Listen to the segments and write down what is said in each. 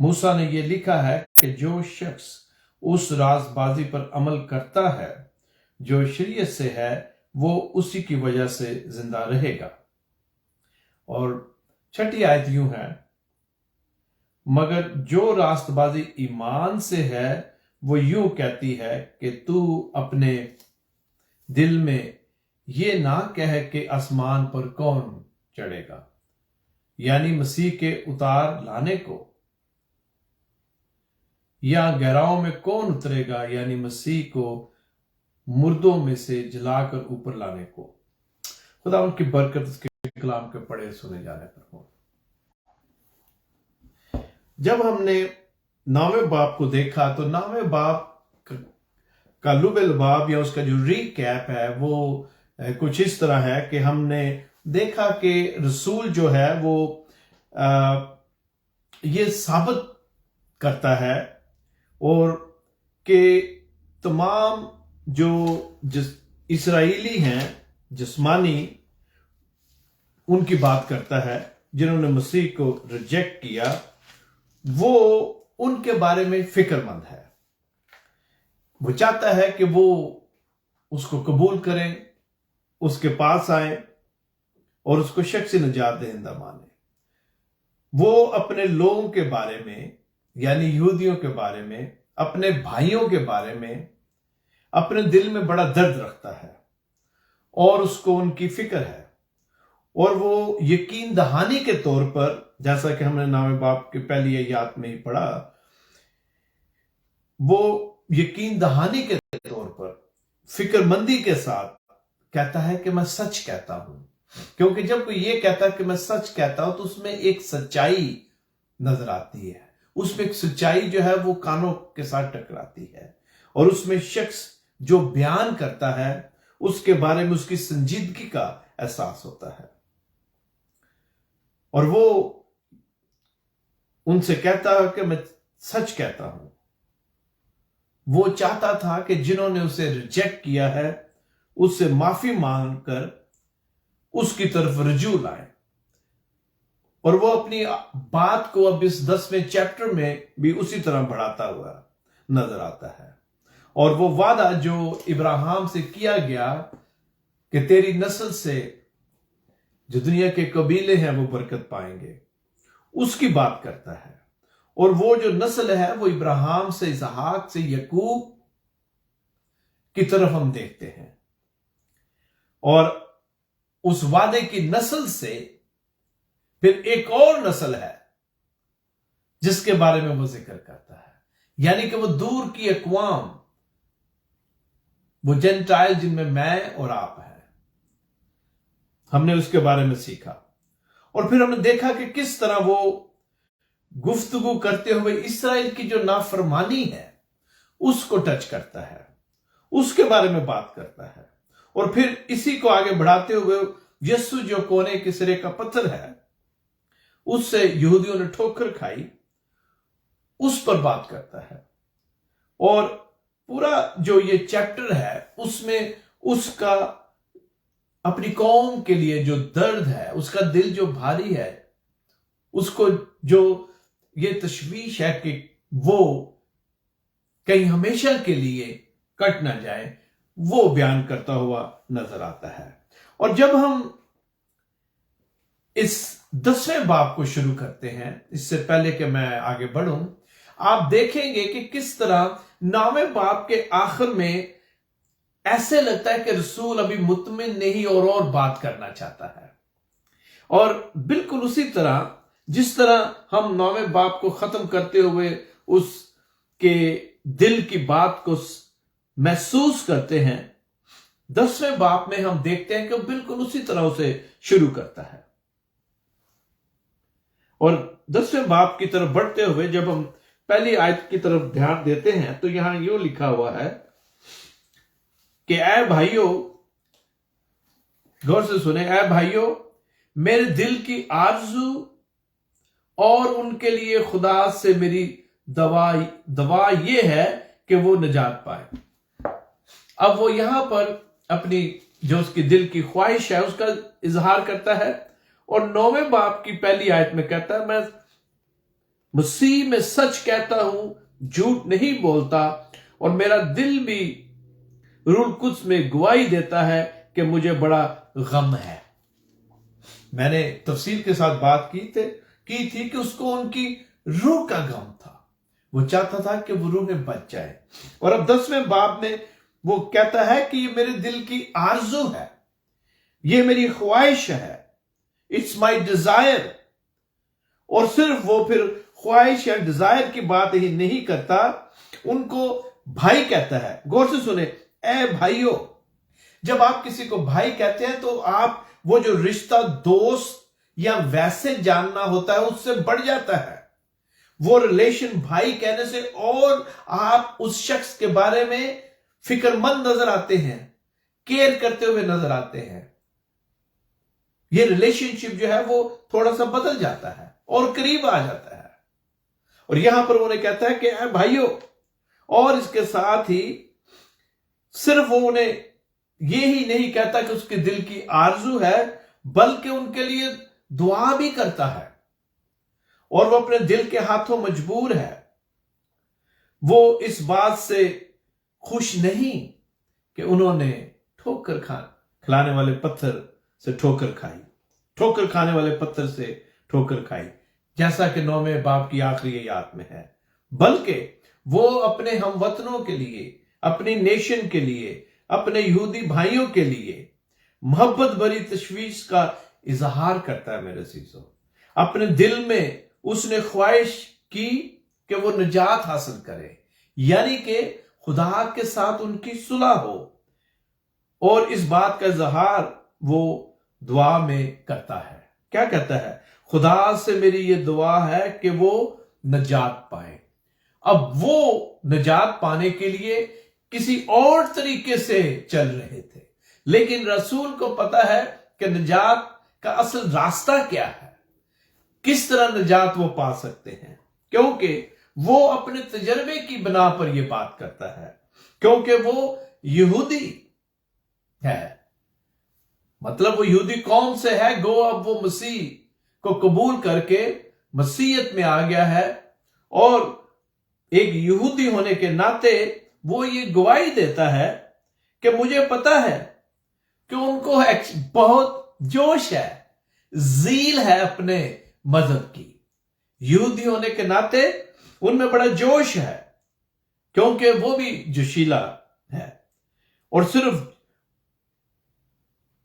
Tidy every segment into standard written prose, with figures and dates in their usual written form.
موسیٰ نے یہ لکھا ہے کہ جو شخص اس راست بازی پر عمل کرتا ہے جو شریعت سے ہے وہ اسی کی وجہ سے زندہ رہے گا۔ اور 6 آیت یوں ہے، مگر جو راست بازی ایمان سے ہے وہ یوں کہتی ہے کہ تو اپنے دل میں یہ نہ کہے کہ آسمان پر کون چڑھے گا، یعنی مسیح کے اتار لانے کو، یا گہراؤں میں کون اترے گا، یعنی مسیح کو مردوں میں سے جلا کر اوپر لانے کو۔ خدا ان کی برکت اس کے کلام کے پڑھے سنے جانے پر ہو۔ جب ہم نے 9ویں باب کو دیکھا تو 9ویں باب کا لب الباب یا اس کا جو ریکیپ ہے وہ کچھ اس طرح ہے کہ ہم نے دیکھا کہ رسول جو ہے وہ یہ ثابت کرتا ہے اور کہ تمام جو اسرائیلی ہیں جسمانی، ان کی بات کرتا ہے جنہوں نے مسیح کو ریجیکٹ کیا، وہ ان کے بارے میں فکر مند ہے۔ وہ چاہتا ہے کہ وہ اس کو قبول کریں، اس کے پاس آئیں اور اس کو شخصی نجات دہندہ مانیں۔ وہ اپنے لوگوں کے بارے میں یعنی یہودیوں کے بارے میں، اپنے بھائیوں کے بارے میں اپنے دل میں بڑا درد رکھتا ہے اور اس کو ان کی فکر ہے، اور وہ یقین دہانی کے طور پر، جیسا کہ ہم نے 9ویں باب کی پہلی آیات میں ہی پڑھا، وہ یقین دہانی کے طور پر فکر مندی کے ساتھ کہتا ہے کہ میں سچ کہتا ہوں، کیونکہ جب کوئی یہ کہتا ہے کہ میں سچ کہتا ہوں تو اس میں ایک سچائی نظر آتی ہے، اس میں ایک سچائی جو ہے وہ کانوں کے ساتھ ٹکراتی ہے، اور اس میں شخص جو بیان کرتا ہے اس کے بارے میں اس کی سنجیدگی کا احساس ہوتا ہے، اور وہ ان سے کہتا ہے کہ میں سچ کہتا ہوں۔ وہ چاہتا تھا کہ جنہوں نے اسے ریجیکٹ کیا ہے اس سے معافی مانگ کر اس کی طرف رجوع لائیں، اور وہ اپنی بات کو اب اس 10ویں چیپٹر میں بھی اسی طرح بڑھاتا ہوا نظر آتا ہے، اور وہ وعدہ جو ابراہیم سے کیا گیا کہ تیری نسل سے جو دنیا کے قبیلے ہیں وہ برکت پائیں گے، اس کی بات کرتا ہے، اور وہ جو نسل ہے وہ ابراہیم سے، اسحاق سے، یعقوب کی طرف ہم دیکھتے ہیں، اور اس وعدے کی نسل سے پھر ایک اور نسل ہے جس کے بارے میں وہ ذکر کرتا ہے، یعنی کہ وہ دور کی اقوام، وہ جنٹائل جن میں میں اور آپ ہیں، ہم نے اس کے بارے میں سیکھا، اور پھر ہم نے دیکھا کہ کس طرح وہ گفتگو کرتے ہوئے اسرائیل کی جو نافرمانی ہے اس کو ٹچ کرتا ہے، اس کے بارے میں بات کرتا ہے، اور پھر اسی کو آگے بڑھاتے ہوئے یسوع جو کونے کے سرے کا پتھر ہے، اس سے یہودیوں نے ٹھوکر کھائی، اس پر بات کرتا ہے، اور پورا جو یہ چیپٹر ہے اس میں اس کا اپنی قوم کے لیے جو درد ہے، اس کا دل جو بھاری ہے، اس کو جو یہ تشویش ہے کہ وہ کہیں ہمیشہ کے لیے کٹ نہ جائے، وہ بیان کرتا ہوا نظر آتا ہے۔ اور جب ہم اس 10ویں باب کو شروع کرتے ہیں، اس سے پہلے کہ میں آگے بڑھوں، آپ دیکھیں گے کہ کس طرح 9ویں باب کے آخر میں ایسے لگتا ہے کہ رسول ابھی مطمئن نہیں اور بات کرنا چاہتا ہے، اور بالکل اسی طرح جس طرح ہم 9ویں باب کو ختم کرتے ہوئے اس کے دل کی بات کو محسوس کرتے ہیں، 10ویں باب میں ہم دیکھتے ہیں کہ بالکل اسی طرح اسے شروع کرتا ہے۔ اور 10ویں باب کی طرف بڑھتے ہوئے جب ہم پہلی آیت کی طرف دھیان دیتے ہیں تو یہاں یوں لکھا ہوا ہے کہ اے بھائیو، غور سے سنیں، اے بھائیو، میرے دل کی آرزو اور ان کے لیے خدا سے میری دعا یہ ہے کہ وہ نجات پائے۔ اب وہ یہاں پر اپنی جو اس کی دل کی خواہش ہے اس کا اظہار کرتا ہے، اور 9ویں باب کی پہلی آیت میں کہتا ہے مسیح میں سچ کہتا ہوں، جھوٹ نہیں بولتا، اور میرا دل بھی روح القدس میں گواہی دیتا ہے کہ مجھے بڑا غم ہے۔ میں نے تفصیل کے ساتھ بات کی تھی کہ اس کو ان کی روح کا غم تھا، وہ چاہتا تھا کہ وہ روح میں بچ جائے۔ اور اب 10ویں باب میں وہ کہتا ہے کہ یہ میرے دل کی آرزو ہے، یہ میری خواہش ہے، اٹس مائی ڈیزائر۔ اور صرف وہ پھر خواہش یا ڈیزائر کی بات ہی نہیں کرتا، ان کو بھائی کہتا ہے۔ غور سے سنیں، اے بھائیو، جب آپ کسی کو بھائی کہتے ہیں تو آپ وہ جو رشتہ دوست یا ویسے جاننا ہوتا ہے اس سے بڑھ جاتا ہے۔ وہ ریلیشن بھائی کہنے سے اور آپ اس شخص کے بارے میں فکر مند نظر آتے ہیں، کیئر کرتے ہوئے نظر آتے ہیں۔ یہ ریلیشن شپ جو ہے وہ تھوڑا سا بدل جاتا ہے اور قریب آ جاتا ہے۔ اور یہاں پر انہیں کہتا ہے کہ اے بھائیو، اور اس کے ساتھ ہی صرف وہ انہیں یہی نہیں کہتا کہ اس کے دل کی آرزو ہے، بلکہ ان کے لیے دعا بھی کرتا ہے، اور وہ اپنے دل کے ہاتھوں مجبور ہے۔ وہ اس بات سے خوش نہیں کہ انہوں نے ٹھوکر کھلانے والے پتھر سے ٹھوکر کھائی، ٹھوکر کھانے والے پتھر سے ٹھوکر کھائی، جیسا کہ 9ویں باب کی آخری آیات میں ہے، بلکہ وہ اپنے ہم وطنوں کے لیے، اپنی نیشن کے لیے، اپنے یہودی بھائیوں کے لیے محبت بھری تشویش کا اظہار کرتا ہے۔ میرے عزیزو، اپنے دل میں اس نے خواہش کی کہ وہ نجات حاصل کرے، یعنی کہ خدا کے ساتھ ان کی صلح ہو، اور اس بات کا اظہار وہ دعا میں کرتا ہے۔ کیا کہتا ہے؟ خدا سے میری یہ دعا ہے کہ وہ نجات پائے۔ اب وہ نجات پانے کے لیے کسی اور طریقے سے چل رہے تھے، لیکن رسول کو پتا ہے کہ نجات کا اصل راستہ کیا ہے، کس طرح نجات وہ پا سکتے ہیں، کیونکہ وہ اپنے تجربے کی بنا پر یہ بات کرتا ہے، کیونکہ وہ یہودی ہے، مطلب وہ یہودی قوم سے ہے، گو اب وہ مسیح کو قبول کر کے مسیحیت میں آ گیا ہے، اور ایک یہودی ہونے کے ناطے وہ یہ گواہی دیتا ہے کہ مجھے پتا ہے کہ ان کو بہت جوش ہے، زیل ہے اپنے مذہب کی۔ یہودی ہونے کے ناطے ان میں بڑا جوش ہے، کیونکہ وہ بھی جوشیلا ہے، اور صرف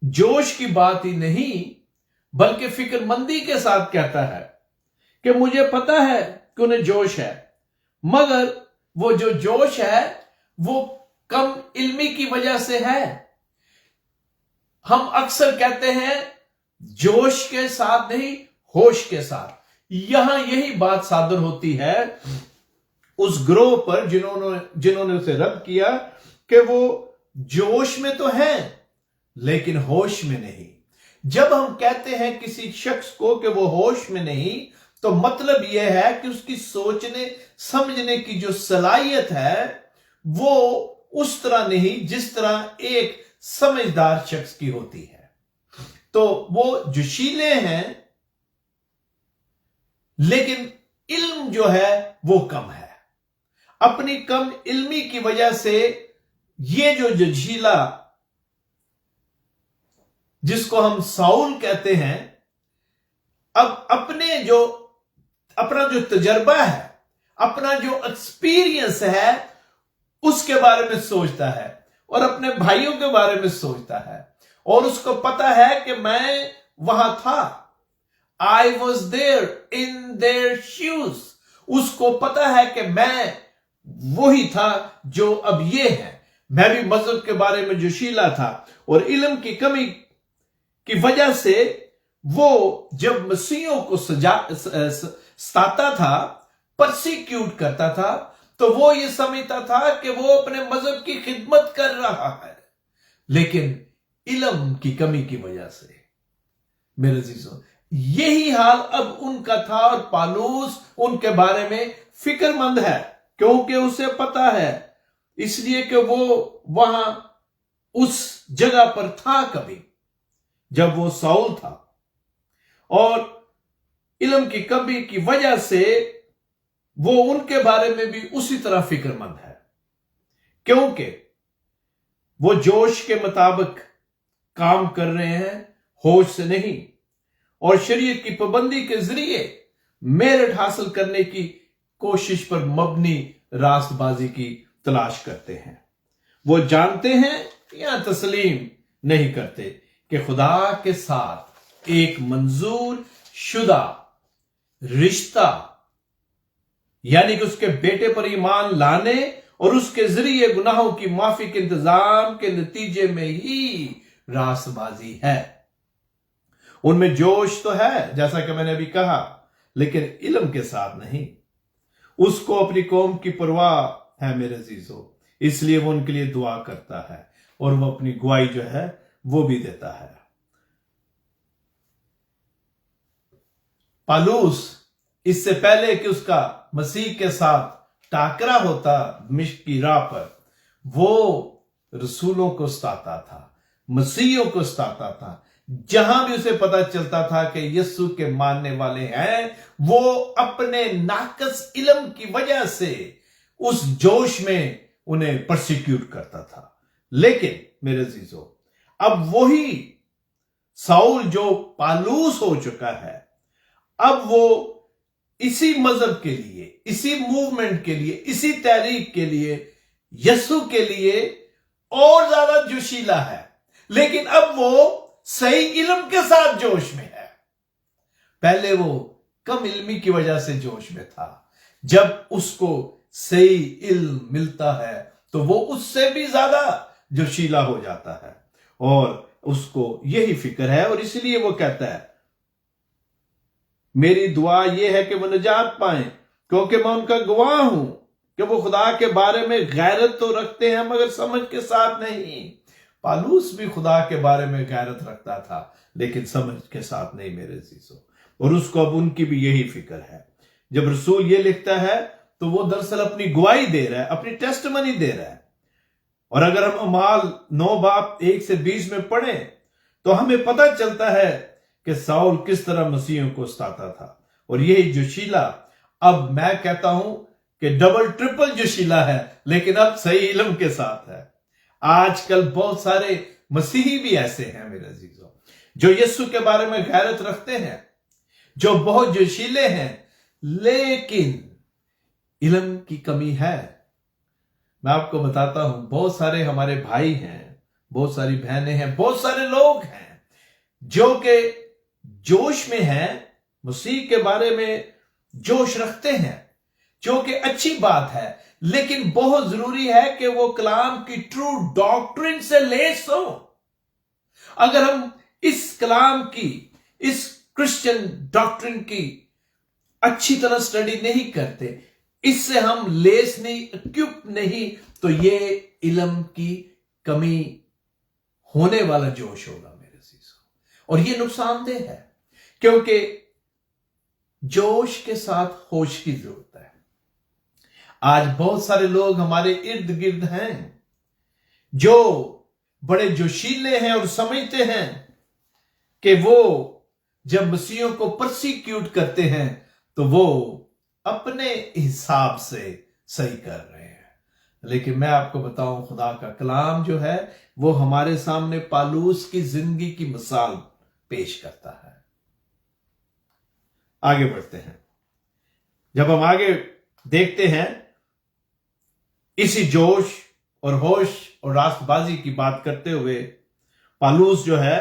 جوش کی بات ہی نہیں بلکہ فکر مندی کے ساتھ کہتا ہے کہ مجھے پتا ہے کہ انہیں جوش ہے، مگر وہ جو جوش ہے وہ کم علمی کی وجہ سے ہے۔ ہم اکثر کہتے ہیں جوش کے ساتھ نہیں، ہوش کے ساتھ۔ یہاں یہی بات صادر ہوتی ہے اس گروہ پر جنہوں نے اسے رد کیا کہ وہ جوش میں تو ہیں لیکن ہوش میں نہیں۔ جب ہم کہتے ہیں کسی شخص کو کہ وہ ہوش میں نہیں، تو مطلب یہ ہے کہ اس کی سوچنے سمجھنے کی جو صلاحیت ہے وہ اس طرح نہیں جس طرح ایک سمجھدار شخص کی ہوتی ہے۔ تو وہ جوشیلے ہیں لیکن علم جو ہے وہ کم ہے۔ اپنی کم علمی کی وجہ سے یہ جو جوشیلا جس کو ہم ساؤل کہتے ہیں، اب اپنا جو تجربہ ہے، اپنا جو ایکسپیرینس ہے اس کے بارے میں سوچتا ہے، اور اپنے بھائیوں کے بارے میں سوچتا ہے، اور اس کو پتا ہے کہ میں وہاں تھا، I was there in their shoes۔ اس کو پتا ہے کہ میں وہی تھا جو اب یہ ہے۔ میں بھی مذہب کے بارے میں جوشیلا تھا، اور علم کی کمی کی وجہ سے وہ جب مسیحوں کو ستاتا تھا، پرسیکیوٹ کرتا تھا، تو وہ یہ سمجھتا تھا کہ وہ اپنے مذہب کی خدمت کر رہا ہے، لیکن علم کی کمی کی وجہ سے۔ میرے عزیزو، یہی حال اب ان کا تھا، اور پالوس ان کے بارے میں فکر مند ہے، کیونکہ اسے پتا ہے، اس لیے کہ وہ وہاں اس جگہ پر تھا کبھی جب وہ ساؤل تھا، اور علم کی کمی کی وجہ سے وہ ان کے بارے میں بھی اسی طرح فکر مند ہے، کیونکہ وہ جوش کے مطابق کام کر رہے ہیں، ہوش سے نہیں، اور شریعت کی پابندی کے ذریعے میرٹ حاصل کرنے کی کوشش پر مبنی راست بازی کی تلاش کرتے ہیں۔ وہ جانتے ہیں یا تسلیم نہیں کرتے کہ خدا کے ساتھ ایک منظور شدہ رشتہ، یعنی کہ اس کے بیٹے پر ایمان لانے اور اس کے ذریعے گناہوں کی معافی کے انتظام کے نتیجے میں ہی راست بازی ہے۔ ان میں جوش تو ہے جیسا کہ میں نے ابھی کہا، لیکن علم کے ساتھ نہیں۔ اس کو اپنی قوم کی پرواہ ہے میرے عزیزو، اس لیے وہ ان کے لیے دعا کرتا ہے اور وہ اپنی گواہی جو ہے وہ بھی دیتا ہے۔ پالوس اس سے پہلے کہ اس کا مسیح کے ساتھ ٹاکرا ہوتا دمشق کی راہ پر، وہ رسولوں کو ستاتا تھا، مسیحوں کو ستاتا تھا۔ جہاں بھی اسے پتا چلتا تھا کہ یسوع کے ماننے والے ہیں، وہ اپنے ناقص علم کی وجہ سے اس جوش میں انہیں پرسیکیوٹ کرتا تھا۔ لیکن میرے عزیزو، اب وہی ساؤل جو پالوس ہو چکا ہے، اب وہ اسی مذہب کے لیے، اسی موومنٹ کے لیے، اسی تحریک کے لیے، یسوع کے لیے اور زیادہ جوشیلا ہے، لیکن اب وہ صحیح علم کے ساتھ جوش میں ہے۔ پہلے وہ کم علمی کی وجہ سے جوش میں تھا، جب اس کو صحیح علم ملتا ہے تو وہ اس سے بھی زیادہ جوشیلا ہو جاتا ہے، اور اس کو یہی فکر ہے، اور اسی لیے وہ کہتا ہے میری دعا یہ ہے کہ وہ نجات پائیں، کیونکہ میں ان کا گواہ ہوں کہ وہ خدا کے بارے میں غیرت تو رکھتے ہیں مگر سمجھ کے ساتھ نہیں۔ پالوس بھی خدا کے بارے میں غیرت رکھتا تھا لیکن سمجھ کے ساتھ نہیں میرے عزیزو، اور اس کو اب ان کی بھی یہی فکر ہے۔ جب رسول یہ لکھتا ہے تو وہ دراصل اپنی گواہی دے رہا ہے، اپنی ٹیسٹمنی دے رہا ہے۔ اور اگر ہم اعمال 9:1-20 میں پڑھیں تو ہمیں پتہ چلتا ہے کہ ساؤل کس طرح مسیحوں کو ستاتا تھا، اور یہی جوشیلا اب میں کہتا ہوں کہ ڈبل ٹرپل جوشیلا ہے، لیکن اب صحیح علم کے ساتھ ہے۔ آج کل بہت سارے مسیحی بھی ایسے ہیں میرے عزیزو، جو یسوع کے بارے میں غیرت رکھتے ہیں، جو بہت جوشیلے ہیں، لیکن علم کی کمی ہے۔ میں آپ کو بتاتا ہوں، بہت سارے ہمارے بھائی ہیں، بہت ساری بہنیں ہیں، بہت سارے لوگ ہیں جو کہ جوش میں ہیں، مسیح کے بارے میں جوش رکھتے ہیں، جو کہ اچھی بات ہے، لیکن بہت ضروری ہے کہ وہ کلام کی ٹرو ڈاکٹرن سے لیس ہو۔ اگر ہم اس کلام کی، اس کرسچن ڈاکٹرن کی اچھی طرح سٹڈی نہیں کرتے، اس سے ہم لیس نہیں، اکوپ نہیں، تو یہ علم کی کمی ہونے والا جوش ہوگا میرے عزیزو، اور یہ نقصان دہ ہے، کیونکہ جوش کے ساتھ ہوش کی ضرورت ہے۔ آج بہت سارے لوگ ہمارے ارد گرد ہیں جو بڑے جوشیلے ہیں اور سمجھتے ہیں کہ وہ جب مسیحوں کو پرسیکیوٹ کرتے ہیں تو وہ اپنے حساب سے صحیح کر رہے ہیں، لیکن میں آپ کو بتاؤں خدا کا کلام جو ہے وہ ہمارے سامنے پالوس کی زندگی کی مثال پیش کرتا ہے۔ آگے بڑھتے ہیں۔ جب ہم آگے دیکھتے ہیں، اسی جوش اور ہوش اور راست بازی کی بات کرتے ہوئے پالوس جو ہے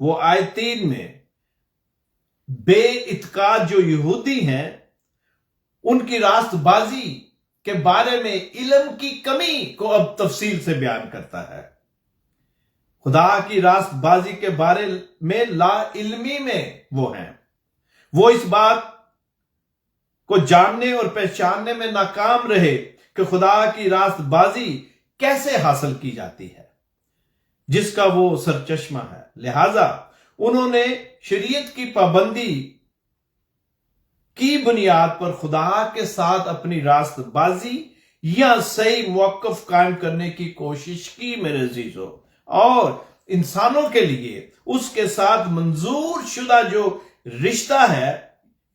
وہ آیت 3 میں بے اعتقاد جو یہودی ہیں ان کی راست بازی کے بارے میں علم کی کمی کو اب تفصیل سے بیان کرتا ہے۔ خدا کی راست بازی کے بارے میں لا علمی میں وہ ہیں، وہ اس بات کو جاننے اور پہچاننے میں ناکام رہے کہ خدا کی راست بازی کیسے حاصل کی جاتی ہے جس کا وہ سرچشمہ ہے۔ لہذا انہوں نے شریعت کی پابندی کی بنیاد پر خدا کے ساتھ اپنی راست بازی یا صحیح موقف قائم کرنے کی کوشش کی میرے عزیزو، اور انسانوں کے لیے اس کے ساتھ منظور شدہ جو رشتہ ہے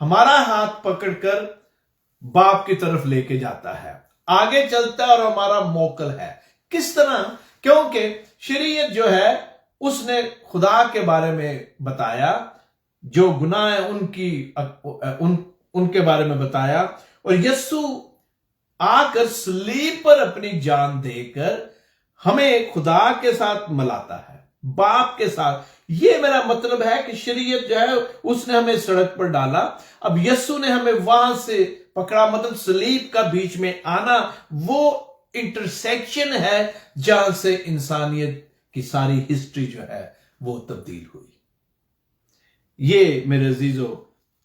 ہمارا ہاتھ پکڑ کر باپ کی طرف لے کے جاتا ہے، آگے چلتا ہے اور ہمارا موکل ہے۔ کس طرح؟ کیونکہ شریعت جو ہے اس نے خدا کے بارے میں بتایا، جو گناہ ہے ان کے بارے میں بتایا، اور یسوع آ کر صلیب پر اپنی جان دے کر ہمیں خدا کے ساتھ ملاتا ہے، باپ کے ساتھ۔ یہ میرا مطلب ہے کہ شریعت جو ہے اس نے ہمیں سڑک پر ڈالا، اب یسوع نے ہمیں وہاں سے پکڑا، مطلب صلیب کا بیچ میں آنا وہ انٹرسیکشن ہے جہاں سے انسانیت کی ساری ہسٹری جو ہے وہ تبدیل ہوئی۔ یہ میرے عزیزو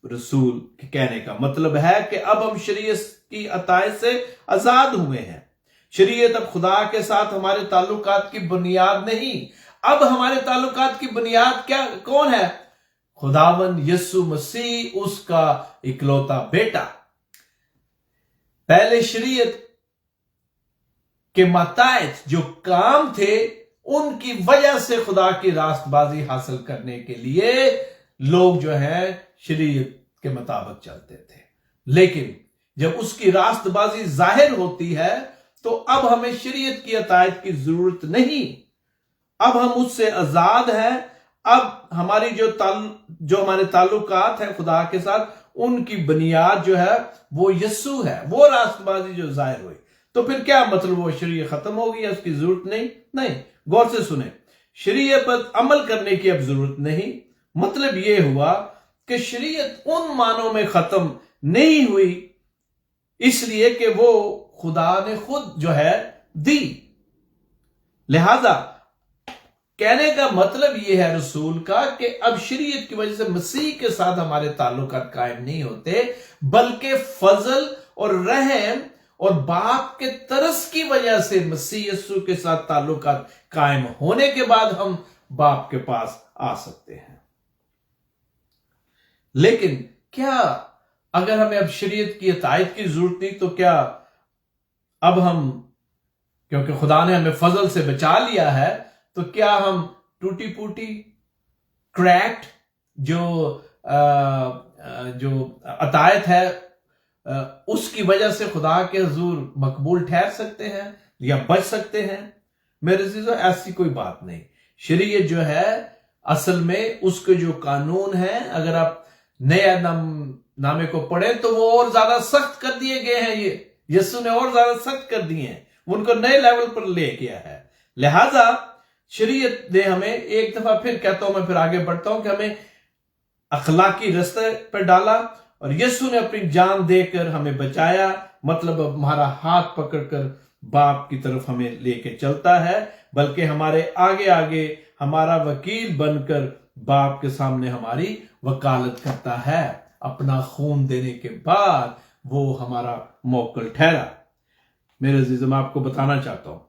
رسول کے کہنے کا مطلب ہے کہ اب ہم شریعت کی عطائے سے آزاد ہوئے ہیں۔ شریعت اب خدا کے ساتھ ہمارے تعلقات کی بنیاد نہیں، اب ہمارے تعلقات کی بنیاد کون ہے؟ خداوند یسوع مسیح، اس کا اکلوتا بیٹا۔ پہلے شریعت کے ماتحت جو کام تھے ان کی وجہ سے خدا کی راست بازی حاصل کرنے کے لیے لوگ جو ہیں شریعت کے مطابق چلتے تھے، لیکن جب اس کی راست بازی ظاہر ہوتی ہے تو اب ہمیں شریعت کی عطائت کی ضرورت نہیں، اب ہم اس سے آزاد ہیں۔ اب ہماری جو ہمارے تعلقات ہیں خدا کے ساتھ، ان کی بنیاد جو ہے وہ یسوع ہے، وہ راست بازی جو ظاہر ہوئی۔ تو پھر کیا مطلب؟ وہ شریعت ختم ہو گئی، اس کی ضرورت نہیں۔ غور سے سنیں، شریعت پر عمل کرنے کی اب ضرورت نہیں۔ مطلب یہ ہوا کہ شریعت ان معنوں میں ختم نہیں ہوئی، اس لیے کہ وہ خدا نے خود جو ہے دی۔ لہذا کہنے کا مطلب یہ ہے رسول کا کہ اب شریعت کی وجہ سے مسیح کے ساتھ ہمارے تعلقات قائم نہیں ہوتے، بلکہ فضل اور رحم اور باپ کے ترس کی وجہ سے مسیح یسوع کے ساتھ تعلقات قائم ہونے کے بعد ہم باپ کے پاس آ سکتے ہیں۔ لیکن کیا اگر ہمیں اب شریعت کی عطائت کی ضرورت نہیں تو کیا اب ہم، کیونکہ خدا نے ہمیں فضل سے بچا لیا ہے، تو کیا ہم ٹوٹی پوٹی کریکٹ جو عطائت ہے اس کی وجہ سے خدا کے حضور مقبول ٹھہر سکتے ہیں یا بچ سکتے ہیں؟ میرے عزیزو، ایسی کوئی بات نہیں۔ شریعت جو ہے اصل میں اس کے جو قانون ہیں، اگر آپ نئے نامے کو پڑھیں تو وہ اور زیادہ سخت کر دیے گئے ہیں، یہ یسوع نے اور زیادہ سخت کر دیے ہیں، ان کو نئے لیول پر لے گیا ہے۔ لہذا شریعت نے ہمیں، ایک دفعہ پھر کہتا ہوں، میں پھر آگے بڑھتا ہوں، کہ ہمیں اخلاقی رستے پر ڈالا اور یسوع نے اپنی جان دے کر ہمیں بچایا، مطلب اب ہمارا ہاتھ پکڑ کر باپ کی طرف ہمیں لے کے چلتا ہے، بلکہ ہمارے آگے آگے ہمارا وکیل بن کر باپ کے سامنے ہماری وکالت کرتا ہے۔ اپنا خون دینے کے بعد وہ ہمارا موکل ٹھہرا۔ میرے عزیز، میں آپ کو بتانا چاہتا ہوں،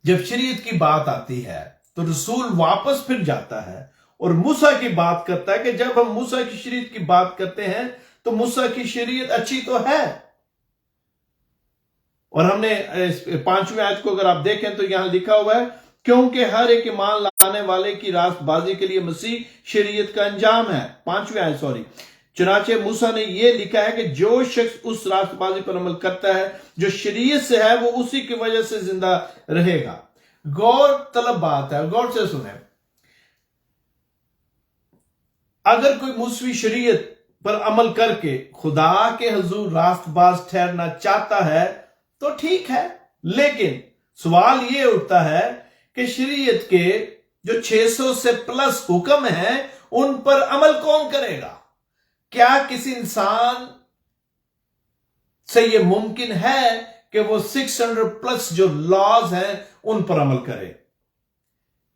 جب شریعت کی بات آتی ہے تو رسول واپس پھر جاتا ہے اور موسیٰ کی بات کرتا ہے کہ جب ہم موسیٰ کی شریعت کی بات کرتے ہیں تو موسیٰ کی شریعت اچھی تو ہے، اور ہم نے 5ویں آیت کو اگر آپ دیکھیں تو یہاں لکھا ہوا ہے، کیونکہ ہر ایک ایمان لانے والے کی راست بازی کے لیے مسیح شریعت کا انجام ہے۔ 5ویں آیت چنانچہ موسیٰ نے یہ لکھا ہے کہ جو شخص اس راست بازی پر عمل کرتا ہے جو شریعت سے ہے، وہ اسی کی وجہ سے زندہ رہے گا۔ غور طلب بات ہے، غور سے سنیں۔ اگر کوئی موسوی شریعت پر عمل کر کے خدا کے حضور راست باز ٹھہرنا چاہتا ہے تو ٹھیک ہے، لیکن سوال یہ اٹھتا ہے کہ شریعت کے جو 600 سے پلس حکم ہیں ان پر عمل کون کرے گا؟ کیا کسی انسان سے یہ ممکن ہے کہ وہ 600 پلس جو لاز ہیں ان پر عمل کرے؟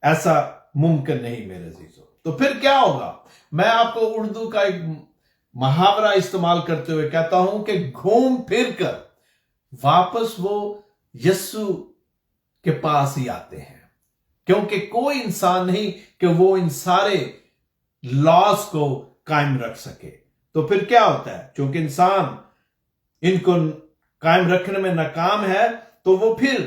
ایسا ممکن نہیں میرے عزیزو۔ تو پھر کیا ہوگا؟ میں آپ کو اردو کا ایک محاورہ استعمال کرتے ہوئے کہتا ہوں کہ گھوم پھر کر واپس وہ یسوع کے پاس ہی آتے ہیں، کیونکہ کوئی انسان نہیں کہ وہ ان سارے لاز کو قائم رکھ سکے۔ تو پھر کیا ہوتا ہے؟ چونکہ انسان ان کو قائم رکھنے میں ناکام ہے تو وہ پھر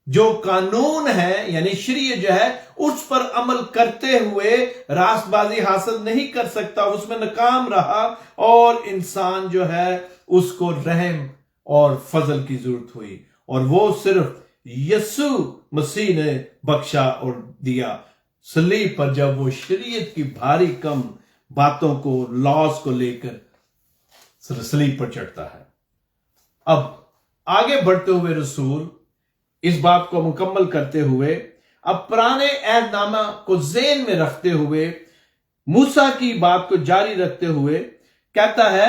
جو قانون ہے یعنی شریعت جو ہے اس پر عمل کرتے ہوئے راست بازی حاصل نہیں کر سکتا، اس میں ناکام رہا، اور انسان جو ہے اس کو رحم اور فضل کی ضرورت ہوئی، اور وہ صرف یسوع مسیح نے بخشا اور دیا صلیب پر، جب وہ شریعت کی بھاری کم باتوں کو، لاز کو لے کر صلیب پر چڑھتا ہے۔ اب آگے بڑھتے ہوئے رسول اس بات کو مکمل کرتے ہوئے، اب پرانے عہد نامہ کو ذہن میں رکھتے ہوئے، موسیٰ کی بات کو جاری رکھتے ہوئے کہتا ہے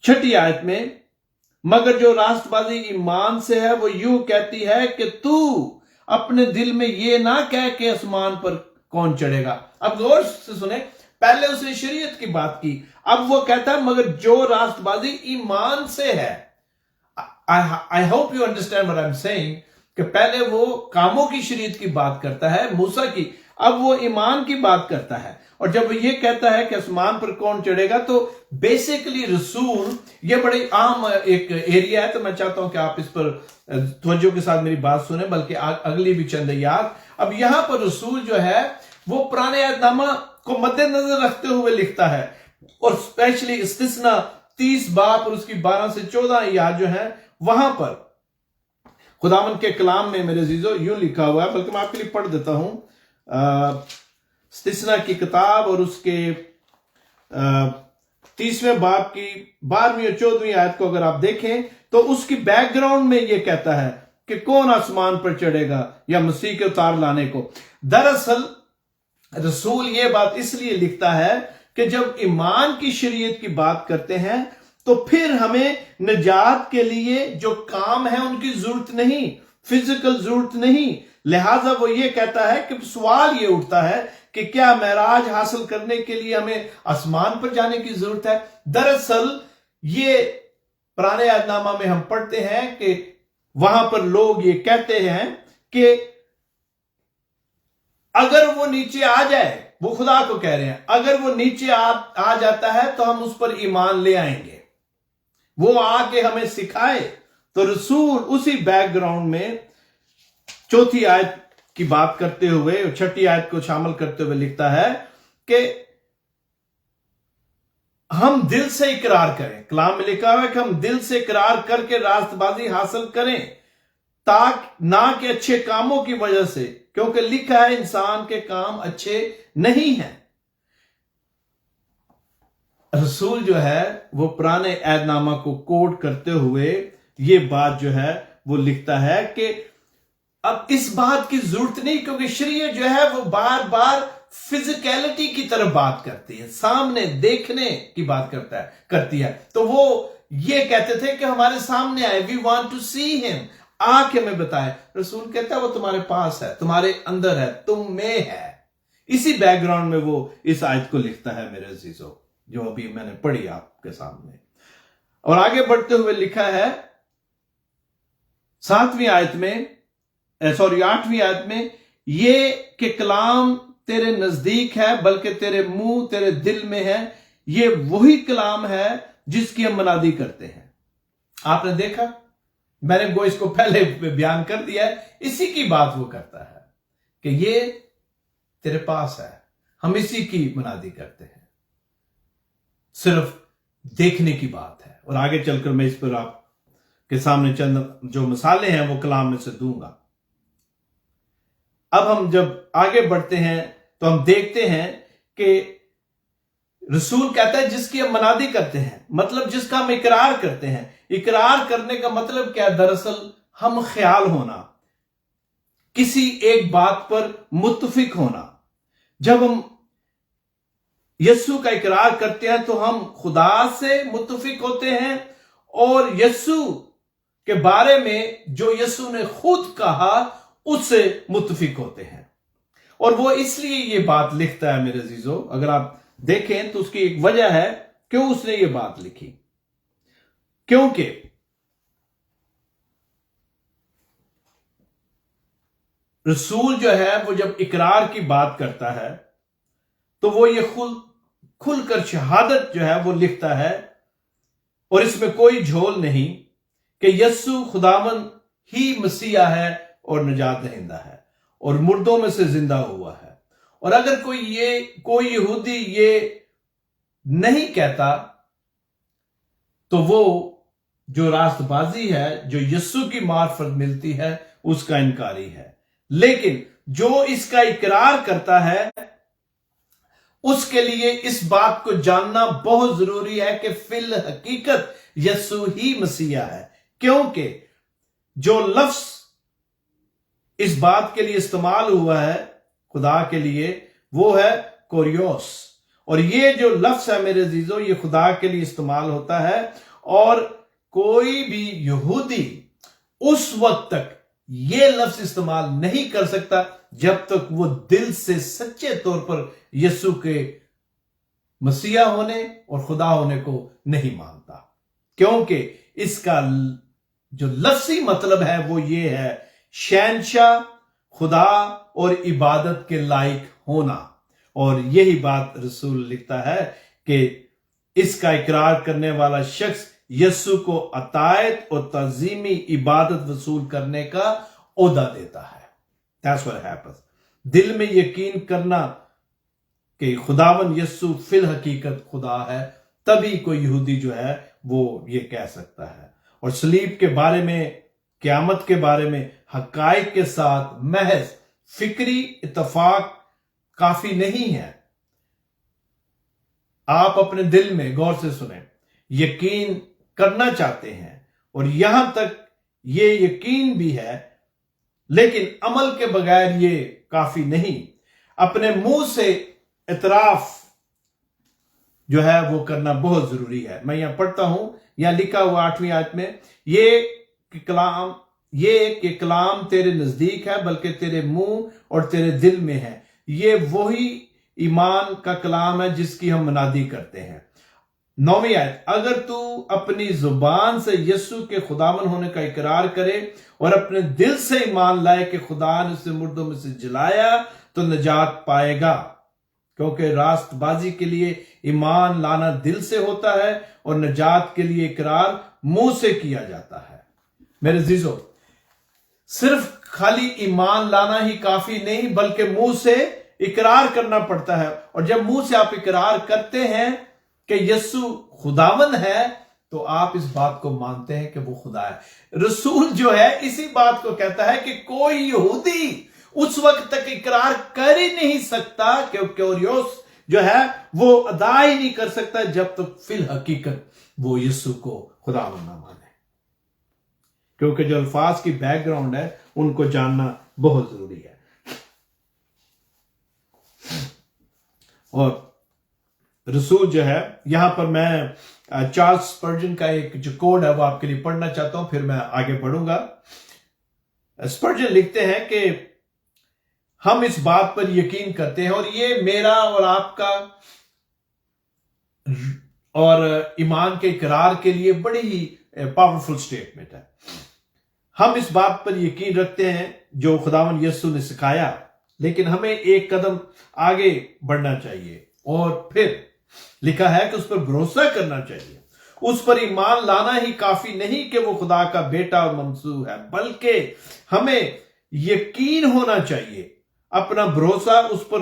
6 آیت میں، مگر جو راست بازی ایمان سے ہے وہ یوں کہتی ہے کہ تو اپنے دل میں یہ نہ کہہ کہ آسمان پر کون چڑھے گا۔ اب غور سے سنیں، پہلے اس نے شریعت کی بات کی، اب وہ کہتا ہے مگر جو راست بازی ایمان سے ہے۔ I hope you understand what I'm saying کہ پہلے وہ کاموں کی شریعت کی بات کرتا ہے، موسیٰ کی، اب وہ ایمان کی بات کرتا ہے، اور جب وہ یہ کہتا ہے کہ آسمان پر کون چڑھے گا، تو بیسیکلی رسول، یہ بڑی عام ایک ایریا ہے، تو میں چاہتا ہوں کہ آپ اس پر توجہ کے ساتھ میری بات سنیں، بلکہ اگلی بھی چند آیات۔ اب یہاں پر رسول جو ہے وہ پرانے عہد نامہ کو مد نظر رکھتے ہوئے لکھتا ہے، اور اسپیشلی استثنا 30 باب اور اس کی 12 سے 14 آیات جو ہیں، وہاں پر خداوند کے کلام میں میرے عزیزو یوں لکھا ہوا ہے، بلکہ میں آپ کے لیے پڑھ دیتا ہوں۔ استثنا کی کتاب اور اس کے 30ویں باب کی 12ویں اور 14ویں آیت کو اگر آپ دیکھیں تو اس کی بیک گراؤنڈ میں یہ کہتا ہے کہ کون آسمان پر چڑھے گا یا مسیح کے اتار لانے کو۔ دراصل رسول یہ بات اس لیے لکھتا ہے کہ جب ایمان کی شریعت کی بات کرتے ہیں تو پھر ہمیں نجات کے لیے جو کام ہے ان کی ضرورت نہیں، فزیکل ضرورت نہیں، لہٰذا وہ یہ کہتا ہے کہ سوال یہ اٹھتا ہے کہ کیا معراج حاصل کرنے کے لیے ہمیں آسمان پر جانے کی ضرورت ہے؟ دراصل یہ پرانے عہد نامہ میں ہم پڑھتے ہیں کہ وہاں پر لوگ یہ کہتے ہیں کہ اگر وہ نیچے آ جائے، وہ خدا کو کہہ رہے ہیں، اگر وہ نیچے آ جاتا ہے تو ہم اس پر ایمان لے آئیں گے، وہ آ کے ہمیں سکھائے۔ تو رسول اسی بیک گراؤنڈ میں 4 آیت کی بات کرتے ہوئے اور 6 آیت کو شامل کرتے ہوئے لکھتا ہے کہ ہم دل سے اقرار کریں، کلام میں لکھا ہوا ہے کہ ہم دل سے اقرار کر کے راست بازی حاصل کریں، تاکہ نہ کہ اچھے کاموں کی وجہ سے، کیونکہ لکھا ہے انسان کے کام اچھے نہیں ہیں۔ رسول جو ہے وہ پرانے عہد نامہ کو کوٹ کرتے ہوئے یہ بات جو ہے وہ لکھتا ہے کہ اب اس بات کی ضرورت نہیں، کیونکہ شریعت جو ہے وہ بار بار فزیکلٹی کی طرف بات کرتی ہے، سامنے دیکھنے کی بات کرتی ہے۔ تو وہ یہ کہتے تھے کہ ہمارے سامنے آئے، we want to see him، آ کے ہمیں بتائے۔ رسول کہتا ہے وہ تمہارے پاس ہے، تمہارے اندر ہے، تم میں ہے۔ اسی بیک گراؤنڈ میں وہ اس آیت کو لکھتا ہے میرے عزیزو، جو ابھی میں نے پڑھی آپ کے سامنے۔ اور آگے بڑھتے ہوئے لکھا ہے 8ویں آیت میں، یہ کہ کلام تیرے نزدیک ہے بلکہ تیرے منہ تیرے دل میں ہے، یہ وہی کلام ہے جس کی ہم منادی کرتے ہیں۔ آپ نے دیکھا، میں نے وہ اس کو پہلے بیان کر دیا ہے، اسی کی بات وہ کرتا ہے کہ یہ تیرے پاس ہے، ہم اسی کی منادی کرتے ہیں، صرف دیکھنے کی بات ہے۔ اور آگے چل کر میں اس پر آپ کے سامنے چند جو مثالیں ہیں وہ کلام میں سے دوں گا۔ اب ہم جب آگے بڑھتے ہیں تو ہم دیکھتے ہیں کہ رسول کہتا ہے جس کی ہم منادی کرتے ہیں، مطلب جس کا ہم اقرار کرتے ہیں۔ اقرار کرنے کا مطلب کیا؟ دراصل ہم خیال ہونا، کسی ایک بات پر متفق ہونا۔ جب ہم یسوع کا اقرار کرتے ہیں تو ہم خدا سے متفق ہوتے ہیں، اور یسوع کے بارے میں جو یسوع نے خود کہا اس سے متفق ہوتے ہیں۔ اور وہ اس لیے یہ بات لکھتا ہے میرے عزیزو، اگر آپ دیکھیں تو اس کی ایک وجہ ہے کیوں اس نے یہ بات لکھی، کیونکہ رسول جو ہے وہ جب اقرار کی بات کرتا ہے تو وہ یہ کھل کر شہادت جو ہے وہ لکھتا ہے، اور اس میں کوئی جھول نہیں، کہ یسوع خداوند ہی مسیح ہے اور نجات دہندہ ہے اور مردوں میں سے زندہ ہوا ہے۔ اور اگر کوئی یہودی یہ نہیں کہتا تو وہ جو راست بازی ہے، جو یسوع کی معرفت ملتی ہے، اس کا انکاری ہے۔ لیکن جو اس کا اقرار کرتا ہے اس کے لیے اس بات کو جاننا بہت ضروری ہے کہ فی الحقیقت یسوع ہی مسیح ہے، کیونکہ جو لفظ اس بات کے لیے استعمال ہوا ہے خدا کے لیے وہ ہے کوریوس، اور یہ جو لفظ ہے میرے عزیزو یہ خدا کے لیے استعمال ہوتا ہے، اور کوئی بھی یہودی اس وقت تک یہ لفظ استعمال نہیں کر سکتا جب تک وہ دل سے سچے طور پر یسوع کے مسیح ہونے اور خدا ہونے کو نہیں مانتا، کیونکہ اس کا جو لفظی مطلب ہے وہ یہ ہے شہنشاہ، خدا اور عبادت کے لائق ہونا۔ اور یہی بات رسول لکھتا ہے کہ اس کا اقرار کرنے والا شخص یسوع کو عطایت اور تعظیمی عبادت وصول کرنے کا عہدہ دیتا ہے۔ That's what happens۔ دل میں یقین کرنا کہ خداوند یسوع فی الحقیقت خدا ہے، تبھی کوئی یہودی جو ہے وہ یہ کہہ سکتا ہے۔ اور صلیب کے بارے میں، قیامت کے بارے میں حقائق کے ساتھ محض فکری اتفاق کافی نہیں ہے۔ آپ اپنے دل میں غور سے سنیں، یقین کرنا چاہتے ہیں اور یہاں تک یہ یقین بھی ہے، لیکن عمل کے بغیر یہ کافی نہیں۔ اپنے منہ سے اعتراف جو ہے وہ کرنا بہت ضروری ہے۔ میں یہاں پڑھتا ہوں، یہاں لکھا ہوا 8ویں آیت میں، یہ کہ کلام تیرے نزدیک ہے بلکہ تیرے منہ اور تیرے دل میں ہے۔ یہ وہی ایمان کا کلام ہے جس کی ہم منادی کرتے ہیں۔ 9ویں آیت، اگر تو اپنی زبان سے یسوع کے خداوند ہونے کا اقرار کرے اور اپنے دل سے ایمان لائے کہ خدا نے اسے مردوں میں سے جلایا تو نجات پائے گا، کیونکہ راست بازی کے لیے ایمان لانا دل سے ہوتا ہے اور نجات کے لیے اقرار منہ سے کیا جاتا ہے۔ میرے عزیزو، صرف خالی ایمان لانا ہی کافی نہیں بلکہ منہ سے اقرار کرنا پڑتا ہے، اور جب منہ سے آپ اقرار کرتے ہیں کہ یسوع خداوند ہے تو آپ اس بات کو مانتے ہیں کہ وہ خدا ہے۔ رسول جو ہے اسی بات کو کہتا ہے کہ کوئی یہودی اس وقت تک اقرار کر ہی نہیں سکتا کہ کوریوس جو ہے وہ ادا ہی نہیں کر سکتا جب تک فی الحقیقت وہ یسوع کو خداوند نہ مانے، کیونکہ جو الفاظ کی بیک گراؤنڈ ہے ان کو جاننا بہت ضروری ہے۔ اور رسول جو ہے یہاں پر میں چارلس اسپرجن کا ایک جو کوڈ ہے وہ آپ کے لیے پڑھنا چاہتا ہوں، پھر میں آگے بڑھوں گا۔ اسپرجن لکھتے ہیں کہ ہم اس بات پر یقین کرتے ہیں، اور یہ میرا اور آپ کا اور ایمان کے اقرار کے لیے بڑی ہی پاورفل سٹیٹمنٹ ہے۔ ہم اس بات پر یقین رکھتے ہیں جو خداوند یسوع نے سکھایا، لیکن ہمیں ایک قدم آگے بڑھنا چاہیے، اور پھر لکھا ہے کہ اس پر بھروسہ کرنا چاہیے۔ اس پر ایمان لانا ہی کافی نہیں کہ وہ خدا کا بیٹا اور ممسوح ہے، بلکہ ہمیں یقین ہونا چاہیے اپنا بھروسہ اس پر،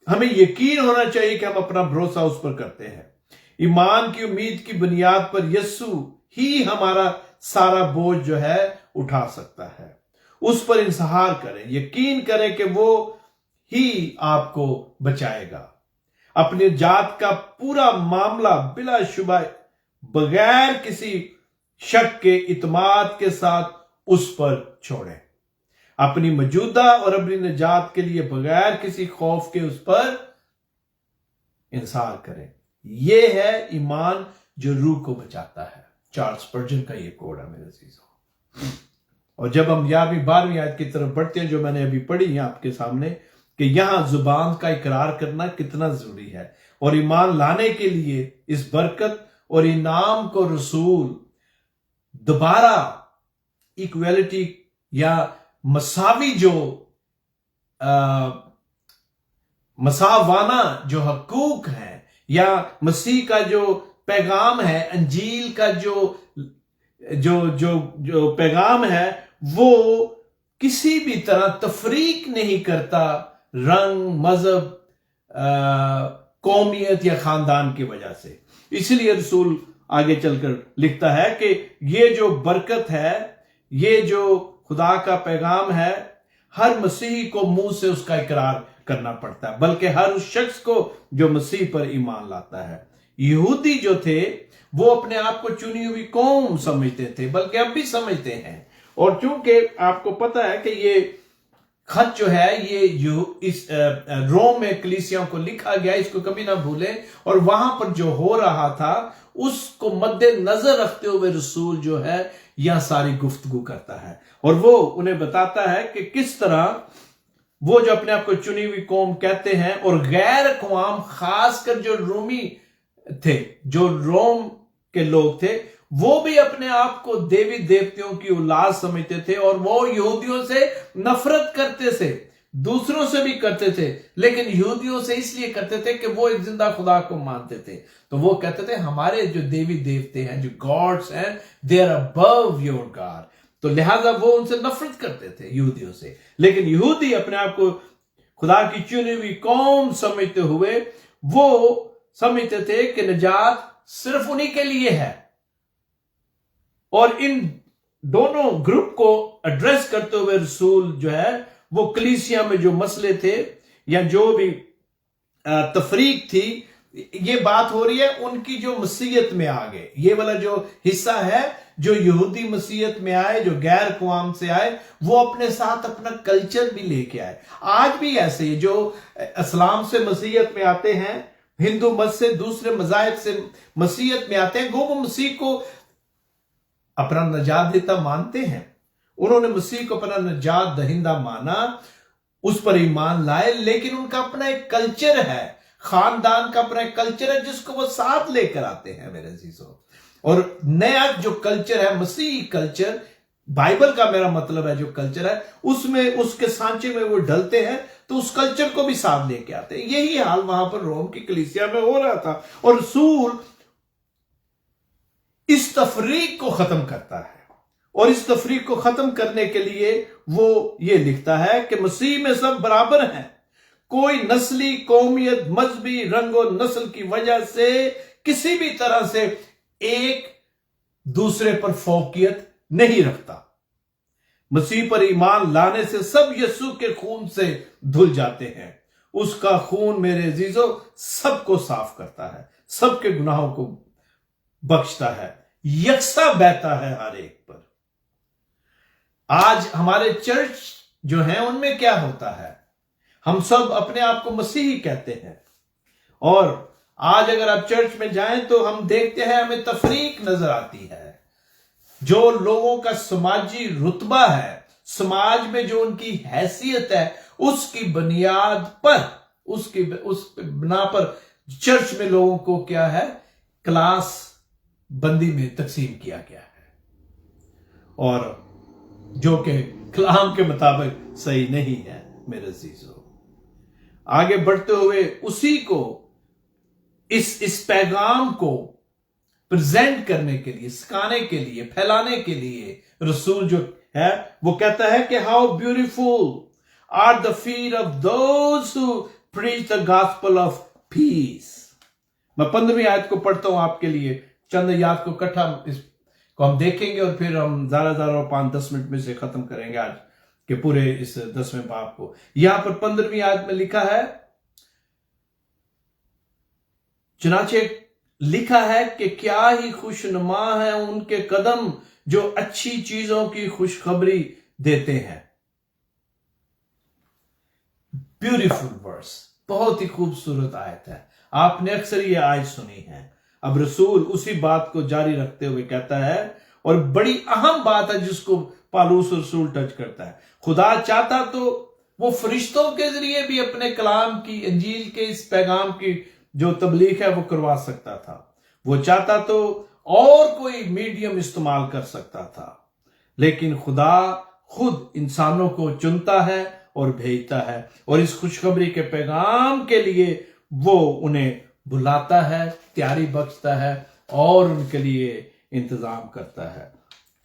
ہمیں یقین ہونا چاہیے کہ ہم اپنا بھروسہ اس پر کرتے ہیں۔ ایمان کی امید کی بنیاد پر یسوع ہی ہمارا سارا بوجھ جو ہے اٹھا سکتا ہے۔ اس پر انحصار کریں، یقین کریں کہ وہ ہی آپ کو بچائے گا۔ اپنی ذات کا پورا معاملہ بلا شبہ بغیر کسی شک کے اعتماد کے ساتھ اس پر چھوڑیں۔ اپنی موجودہ اور اپنی نجات کے لیے بغیر کسی خوف کے اس پر انحصار کریں۔ یہ ہے ایمان جو روح کو بچاتا ہے۔ چارلس اسپرجن کا یہ کوڈ ہے میرے عزیزوں۔ اور جب ہم 11ویں آیت کی طرف بڑھتے ہیں جو میں نے ابھی پڑھی ہے آپ کے سامنے، کہ یہاں زبان کا اقرار کرنا کتنا ضروری ہے، اور ایمان لانے کے لیے اس برکت اور انعام کو رسول دوبارہ ایکویلٹی یا مساوی جو مساوانہ جو حقوق ہیں، یا مسیح کا جو پیغام ہے، انجیل کا جو جو پیغام ہے وہ کسی بھی طرح تفریق نہیں کرتا رنگ، مذہب، قومیت یا خاندان کی وجہ سے۔ اسی لیے رسول آگے چل کر لکھتا ہے کہ یہ جو برکت ہے، یہ جو خدا کا پیغام ہے، ہر مسیحی کو منہ سے اس کا اقرار کرنا پڑتا ہے، بلکہ ہر اس شخص کو جو مسیح پر ایمان لاتا ہے۔ یہودی جو تھے وہ اپنے آپ کو چنی ہوئی قوم سمجھتے تھے، بلکہ اب بھی سمجھتے ہیں، اور چونکہ آپ کو پتا ہے کہ یہ خط جو ہے یہ اس روم میں کلیسیوں کو لکھا گیا، اس کو کبھی نہ بھولیں، اور وہاں پر جو ہو رہا تھا اس کو مد نظر رکھتے ہوئے رسول جو ہے یہاں ساری گفتگو کرتا ہے، اور وہ انہیں بتاتا ہے کہ کس طرح وہ جو اپنے آپ کو چنی ہوئی قوم کہتے ہیں، اور غیر اقوام خاص کر جو رومی تھے، جو روم کے لوگ تھے، وہ بھی اپنے آپ کو دیوی دیوتیوں کی اولاد سمجھتے تھے، اور وہ یہودیوں سے نفرت کرتے تھے، دوسروں سے بھی کرتے تھے، لیکن یہودیوں سے اس لیے کرتے تھے کہ وہ ایک زندہ خدا کو مانتے تھے۔ تو وہ کہتے تھے ہمارے جو دیوی دیوتے ہیں، جو گاڈز ہیں، they are above your God، تو لہٰذا وہ ان سے نفرت کرتے تھے، یہودیوں سے۔ لیکن یہودی اپنے آپ کو خدا کی چنی ہوئی قوم سمجھتے ہوئے وہ سمجھتے تھے کہ نجات صرف انہی کے لیے ہے، اور ان دونوں گروپ کو ایڈریس کرتے ہوئے رسول جو ہے وہ کلیسیا میں جو مسئلے تھے یا جو بھی تفریق تھی، یہ بات ہو رہی ہے ان کی جو مسیحیت میں آ گئے۔ یہ والا جو حصہ ہے جو یہودی مسیحیت میں آئے، جو غیر قوام سے آئے، وہ اپنے ساتھ اپنا کلچر بھی لے کے آئے۔ آج بھی ایسے ہی جو اسلام سے مسیحیت میں آتے ہیں، ہندو مت سے، دوسرے مذاہب سے مسیحیت میں آتے ہیں، وہ مسیح کو اپنا نجات دیتا مانتے ہیں، انہوں نے مسیح کو اپنا نجات دہندہ مانا، اس پر ایمان لائے، لیکن ان کا اپنا ایک کلچر ہے، خاندان کا اپنا ایک کلچر ہے جس کو وہ ساتھ لے کر آتے ہیں میرے عزیزوں۔ اور نیا جو کلچر ہے، مسیحی کلچر، بائبل کا میرا مطلب ہے جو کلچر ہے، اس میں اس کے سانچے میں وہ ڈلتے ہیں، تو اس کلچر کو بھی ساتھ لے کے آتے ہیں۔ یہی حال وہاں پر روم کی کلیسیا میں ہو رہا تھا، اور رسول اس تفریق کو ختم کرتا ہے، اور اس تفریق کو ختم کرنے کے لیے وہ یہ لکھتا ہے کہ مسیح میں سب برابر ہیں، کوئی نسلی، قومیت، مذہبی، رنگ و نسل کی وجہ سے کسی بھی طرح سے ایک دوسرے پر فوقیت نہیں رکھتا۔ مسیح پر ایمان لانے سے سب یسوع کے خون سے دھل جاتے ہیں۔ اس کا خون میرے عزیزوں سب کو صاف کرتا ہے، سب کے گناہوں کو بخشتا ہے، یکساں بہتا ہے ہر ایک پر۔ آج ہمارے چرچ جو ہیں ان میں کیا ہوتا ہے؟ ہم سب اپنے آپ کو مسیحی کہتے ہیں، اور آج اگر آپ چرچ میں جائیں تو ہم دیکھتے ہیں ہمیں تفریق نظر آتی ہے۔ جو لوگوں کا سماجی رتبہ ہے، سماج میں جو ان کی حیثیت ہے، اس کی بنیاد پر، اس بنا پر چرچ میں لوگوں کو کیا ہے، کلاس بندی میں تقسیم کیا گیا ہے، اور جو کہ کلام کے مطابق صحیح نہیں ہے میرے عزیزو۔ آگے بڑھتے ہوئے اسی کو اس پیغام کو پریزنٹ کرنے کے لیے، سکھانے کے لیے، پھیلانے کے لیے رسول جو ہے وہ کہتا ہے کہ how beautiful are the feet of those who preach the gospel of peace. میں 15ویں آیت کو پڑھتا ہوں آپ کے لیے، چند آیات کو اکٹھا اس کو ہم دیکھیں گے، اور پھر ہم زیادہ اور 5-10 منٹ میں سے ختم کریں گے آج کہ پورے اس 10ویں باب کو۔ یہاں پر 15ویں آیت میں لکھا ہے، چنانچہ لکھا ہے کہ کیا ہی خوش نما ہے ان کے قدم جو اچھی چیزوں کی خوشخبری دیتے ہیں۔ بیوٹیفل ورس، بہت ہی خوبصورت آیت ہے، آپ نے اکثر یہ آیت سنی ہے۔ اب رسول اسی بات کو جاری رکھتے ہوئے کہتا ہے، اور بڑی اہم بات ہے جس کو پالوس رسول ٹچ کرتا ہے، خدا چاہتا تو وہ فرشتوں کے ذریعے بھی اپنے کلام کی، انجیل کے اس پیغام کی جو تبلیغ ہے وہ کروا سکتا تھا، وہ چاہتا تو اور کوئی میڈیم استعمال کر سکتا تھا، لیکن خدا خود انسانوں کو چنتا ہے اور بھیجتا ہے، اور اس خوشخبری کے پیغام کے لیے وہ انہیں بلاتا ہے، تیاری بخشتا ہے، اور ان کے لیے انتظام کرتا ہے۔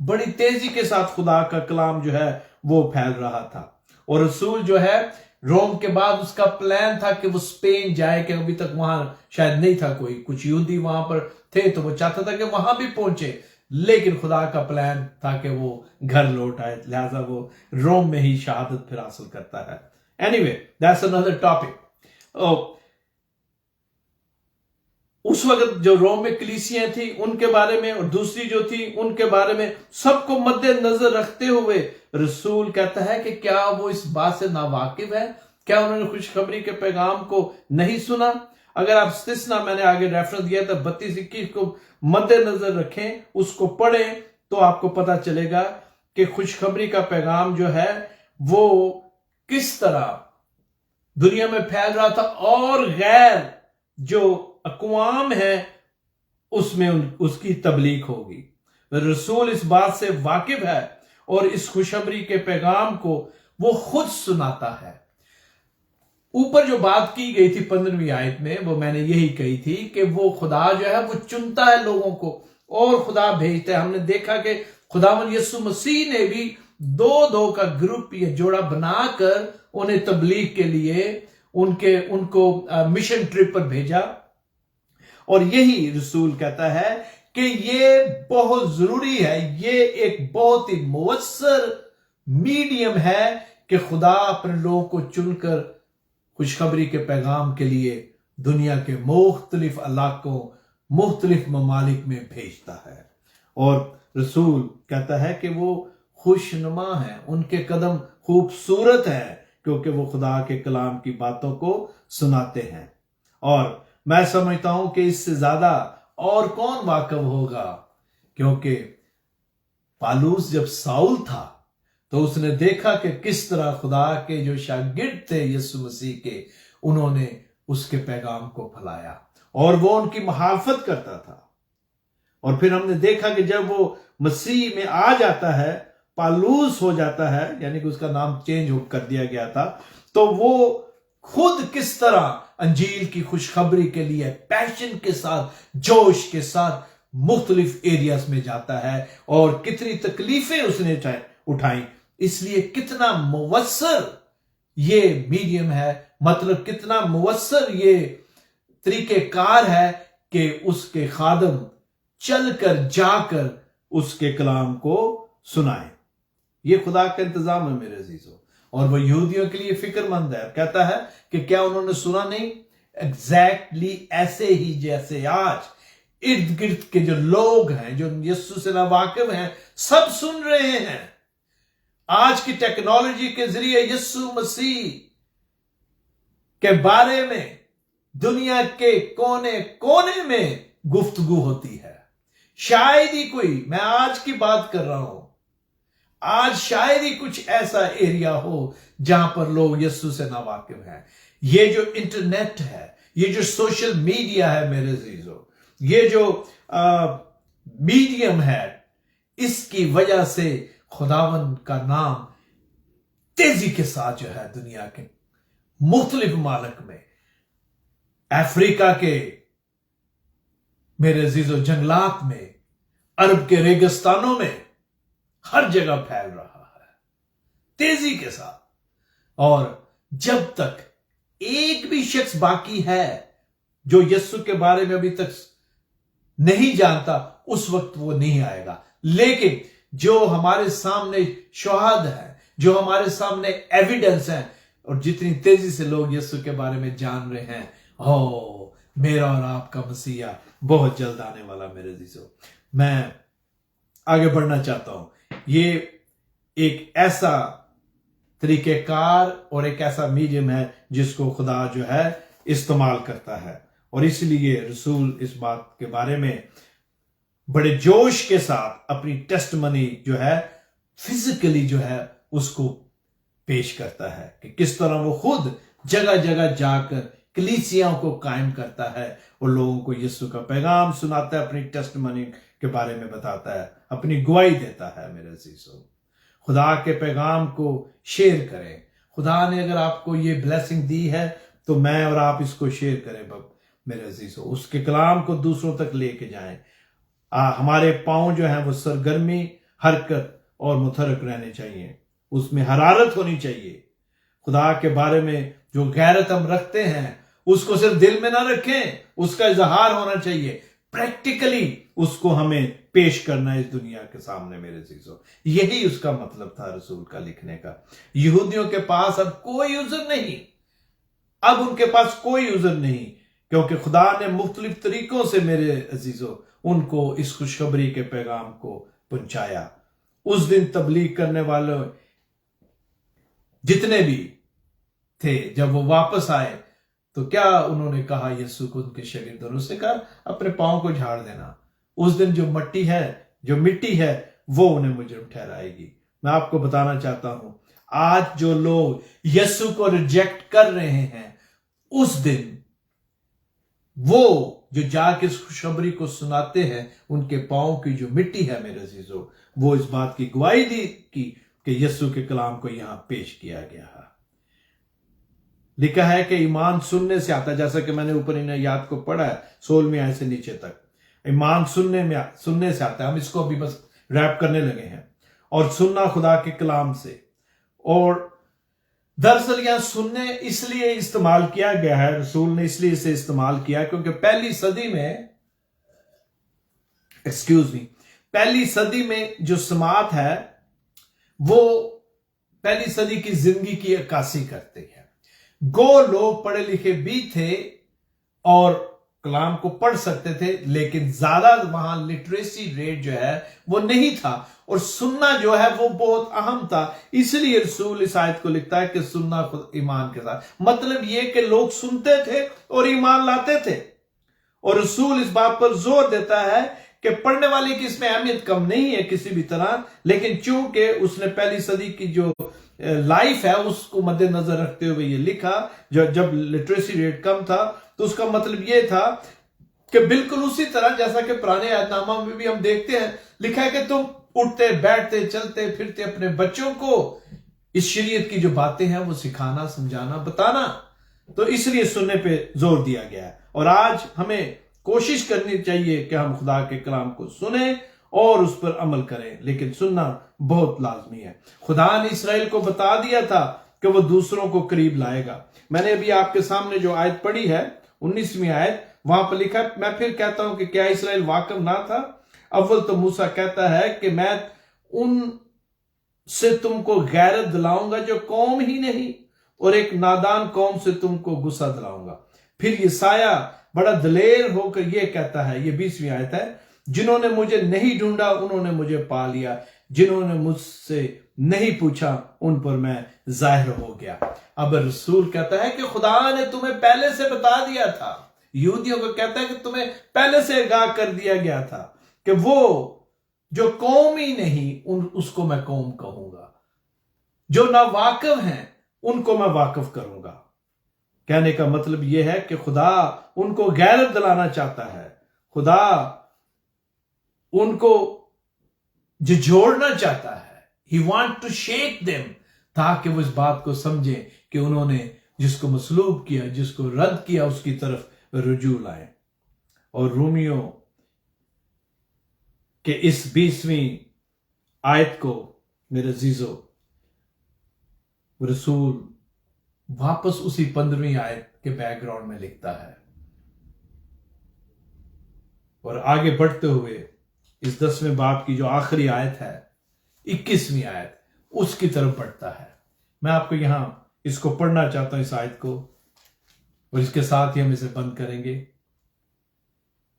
بڑی تیزی کے ساتھ خدا کا کلام جو ہے وہ پھیل رہا تھا. اور رسول جو ہے روم کے بعد اس کا پلان تھا کہ وہ اسپین جائے, کہ ابھی تک وہاں شاید نہیں تھا کوئی, کچھ یہودی وہاں پر تھے تو وہ چاہتا تھا کہ وہاں بھی پہنچے, لیکن خدا کا پلان تھا کہ وہ گھر لوٹ آئے, لہذا وہ روم میں ہی شہادت پھر حاصل کرتا ہے. Anyway, that's another topic. اس وقت جو روم میں کلیسیاں تھیں ان کے بارے میں اور دوسری جو تھی ان کے بارے میں سب کو مد نظر رکھتے ہوئے رسول کہتا ہے کہ کیا وہ اس بات سے ناواقف ہے, کیا انہوں نے خوشخبری کے پیغام کو نہیں سنا. اگر آپ استثنا میں نے آگے ریفرنس دیا تھا 32-21 کو مد نظر رکھیں, اس کو پڑھیں تو آپ کو پتا چلے گا کہ خوشخبری کا پیغام جو ہے وہ کس طرح دنیا میں پھیل رہا تھا, اور غیر جو اقوام ہے اس میں اس کی تبلیغ ہوگی. رسول اس بات سے واقف ہے اور اس خوشخبری کے پیغام کو وہ خود سناتا ہے. اوپر جو بات کی گئی تھی 15ویں آیت میں, وہ میں نے یہی کہی تھی کہ وہ خدا جو ہے وہ چنتا ہے لوگوں کو اور خدا بھیجتا ہے. ہم نے دیکھا کہ خداوند یسوع مسیح نے بھی 2 کا گروپ یا جوڑا بنا کر انہیں تبلیغ کے لیے ان کو مشن ٹرپ پر بھیجا. اور یہی رسول کہتا ہے کہ یہ بہت ضروری ہے, یہ ایک بہت ہی مؤثر میڈیم ہے کہ خدا اپنے لوگوں کو چن کر خوشخبری کے پیغام کے لیے دنیا کے مختلف علاقوں مختلف ممالک میں بھیجتا ہے. اور رسول کہتا ہے کہ وہ خوشنما ہیں, ان کے قدم خوبصورت ہیں کیونکہ وہ خدا کے کلام کی باتوں کو سناتے ہیں. اور میں سمجھتا ہوں کہ اس سے زیادہ اور کون واقف ہوگا, کیونکہ پالوس جب ساؤل تھا تو اس نے دیکھا کہ کس طرح خدا کے جو شاگرد تھے یسوع مسیح کے, انہوں نے اس کے پیغام کو پھیلایا اور وہ ان کی مخالفت کرتا تھا. اور پھر ہم نے دیکھا کہ جب وہ مسیح میں آ جاتا ہے, پالوس ہو جاتا ہے, یعنی کہ اس کا نام چینج کر دیا گیا تھا, تو وہ خود کس طرح انجیل کی خوشخبری کے لیے پیشن کے ساتھ, جوش کے ساتھ مختلف ایریاز میں جاتا ہے, اور کتنی تکلیفیں اس نے اٹھائیں. اس لیے کتنا مؤثر یہ میڈیم ہے, مطلب کتنا مؤثر یہ طریقہ کار ہے کہ اس کے خادم چل کر جا کر اس کے کلام کو سنائیں. یہ خدا کا انتظام ہے میرے عزیزو, اور وہ یہودیوں کے لیے فکر مند ہے. کہتا ہے کہ کیا انہوں نے سنا نہیں؟ ایگزیکٹلی ایسے ہی جیسے آج ارد گرد کے جو لوگ ہیں جو یسوع سے ناواقف ہیں سب سن رہے ہیں. آج کی ٹیکنالوجی کے ذریعے یسوع مسیح کے بارے میں دنیا کے کونے کونے میں گفتگو ہوتی ہے. شاید ہی کوئی, میں آج کی بات کر رہا ہوں, آج شاید ہی کچھ ایسا ایریا ہو جہاں پر لوگ یسوع سے ناواقف ہیں. یہ جو انٹرنیٹ ہے, یہ جو سوشل میڈیا ہے میرے عزیزو, یہ جو میڈیم ہے, اس کی وجہ سے خداوند کا نام تیزی کے ساتھ جو ہے دنیا کے مختلف ممالک میں, افریقہ کے میرے عزیزو جنگلات میں, عرب کے ریگستانوں میں, ہر جگہ پھیل رہا ہے تیزی کے ساتھ. اور جب تک ایک بھی شخص باقی ہے جو یسوع کے بارے میں ابھی تک نہیں جانتا, اس وقت وہ نہیں آئے گا. لیکن جو ہمارے سامنے شہاد ہیں, جو ہمارے سامنے ایویڈنس ہیں, اور جتنی تیزی سے لوگ یسوع کے بارے میں جان رہے ہیں, میرا اور آپ کا مسیح بہت جلد آنے والا. میرے عزیزو, میں آگے بڑھنا چاہتا ہوں. یہ ایک ایسا طریقہ کار اور ایک ایسا میڈیم ہے جس کو خدا جو ہے استعمال کرتا ہے, اور اس لیے رسول اس بات کے بارے میں بڑے جوش کے ساتھ اپنی ٹیسٹمنی جو ہے فزیکلی جو ہے اس کو پیش کرتا ہے کہ کس طرح وہ خود جگہ جگہ جا کر کلیسیاں کو قائم کرتا ہے اور لوگوں کو یسوع کا پیغام سناتا ہے, اپنی ٹیسٹمنی کے بارے میں بتاتا ہے, اپنی گواہی دیتا ہے. میرے عزیزو, خدا کے پیغام کو شیئر کریں. خدا نے اگر آپ کو یہ بلیسنگ دی ہے تو میں اور آپ اس کو شیئر کریں میرے عزیزو. اس کے کلام کو دوسروں تک لے کے جائیں. ہمارے پاؤں جو ہیں وہ سرگرمی حرکت اور متحرک رہنے چاہیے، اس میں حرارت ہونی چاہیے۔ خدا کے بارے میں جو غیرت ہم رکھتے ہیں اس کو صرف دل میں نہ رکھیں، اس کا اظہار ہونا چاہیے، پریکٹیکلی اس کو ہمیں پیش کرنا ہے اس دنیا کے سامنے میرے عزیزو۔ یہی اس کا مطلب تھا رسول کا لکھنے کا۔ یہودیوں کے پاس اب کوئی عذر نہیں، اب ان کے پاس کوئی عذر نہیں، کیونکہ خدا نے مختلف طریقوں سے میرے عزیزو ان کو اس خوشخبری کے پیغام کو پہنچایا۔ اس دن تبلیغ کرنے والے جتنے بھی تھے جب وہ واپس آئے تو کیا انہوں نے کہا؟ یسوع کو ان کے شاگردوں سے کہا اپنے پاؤں کو جھاڑ دینا، اس دن جو مٹی ہے وہ انہیں مجرم ٹھہرائے گی۔ میں آپ کو بتانا چاہتا ہوں آج جو لوگ یسوع کو ریجیکٹ کر رہے ہیں، اس دن وہ جو جا کے اس خوشخبری کو سناتے ہیں ان کے پاؤں کی جو مٹی ہے میرے عزیزو، وہ اس بات کی گواہی دی کہ یسوع کے کلام کو یہاں پیش کیا گیا ہے۔ لکھا ہے کہ ایمان سننے سے آتا ہے، جیسا کہ میں نے اوپر ان آیات کو پڑھا ہے 16ویں آیت سے نیچے تک۔ ایمان سننے سے آتا ہے، ہم اس کو ابھی بس ریپ کرنے لگے ہیں، اور سننا خدا کے کلام سے۔ اور دراصل یہاں سننے اس لیے استعمال کیا گیا ہے، رسول نے اس لیے اسے استعمال کیا کیونکہ پہلی صدی میں جو سماعت ہے وہ پہلی صدی کی زندگی کی عکاسی کرتے ہیں۔ گو لوگ پڑھے لکھے بھی تھے اور کلام کو پڑھ سکتے تھے، لیکن زیادہ وہاں لٹریسی ریٹ جو ہے وہ نہیں تھا، اور سننا جو ہے وہ بہت اہم تھا۔ اس لیے رسول اس آیت کو لکھتا ہے کہ سننا خود ایمان کے ساتھ، مطلب یہ کہ لوگ سنتے تھے اور ایمان لاتے تھے۔ اور رسول اس بات پر زور دیتا ہے کہ پڑھنے والے کی اس میں اہمیت کم نہیں ہے کسی بھی طرح، لیکن چونکہ اس نے پہلی صدی کی جو لائف ہے اس کو مد نظر رکھتے ہوئے یہ لکھا، جب لٹریسی ریٹ کم تھا، تو اس کا مطلب یہ تھا کہ بالکل اسی طرح جیسا کہ پرانے عہد نامہ میں بھی ہم دیکھتے ہیں لکھا ہے کہ تم اٹھتے بیٹھتے چلتے پھرتے اپنے بچوں کو اس شریعت کی جو باتیں ہیں وہ سکھانا، سمجھانا، بتانا۔ تو اس لیے سننے پہ زور دیا گیا ہے، اور آج ہمیں کوشش کرنی چاہیے کہ ہم خدا کے کلام کو سنیں اور اس پر عمل کریں، لیکن سننا بہت لازمی ہے۔ خدا نے اسرائیل کو بتا دیا تھا کہ وہ دوسروں کو قریب لائے گا۔ میں نے ابھی آپ کے سامنے جو آیت پڑھی ہے 19ویں آیت، وہاں پر لکھا ہے، میں پھر کہتا ہوں کہ کیا اسرائیل واقف نہ تھا؟ اول تو موسیٰ کہتا ہے کہ میں ان سے تم کو غیرت دلاؤں گا جو قوم ہی نہیں، اور ایک نادان قوم سے تم کو غصہ دلاؤں گا۔ پھر یسایہ بڑا دلیر ہو کر یہ کہتا ہے، یہ 20ویں آیت ہے، جنہوں نے مجھے نہیں ڈھونڈا انہوں نے مجھے پا لیا، جنہوں نے مجھ سے نہیں پوچھا ان پر میں ظاہر ہو گیا۔ اب رسول کہتا ہے کہ خدا نے تمہیں پہلے سے بتا دیا تھا، یہودیوں کو کہتا ہے کہ تمہیں پہلے سے آگاہ کر دیا گیا تھا کہ وہ جو قوم ہی نہیں اس کو میں قوم کہوں گا، جو نا واقف ہیں ان کو میں واقف کروں گا۔ کہنے کا مطلب یہ ہے کہ خدا ان کو غیرت دلانا چاہتا ہے، خدا ان کو جھجھوڑنا چاہتا ہے۔ He wants to shake them تاکہ وہ اس بات کو سمجھیں کہ انہوں نے جس کو مصلوب کیا، جس کو رد کیا، اس کی طرف رجوع لائیں۔ اور رومیو کہ اس 20ویں آیت کو میرے عزیزو رسول واپس اسی 15ویں آیت کے بیک گراؤنڈ میں لکھتا ہے، اور آگے بڑھتے ہوئے اس 10ویں باب کی جو آخری آیت ہے 21ویں آیت اس کی طرف بڑھتا ہے۔ میں آپ کو یہاں اس کو پڑھنا چاہتا ہوں، اس آیت کو، اور اس کے ساتھ ہی ہم اسے بند کریں گے۔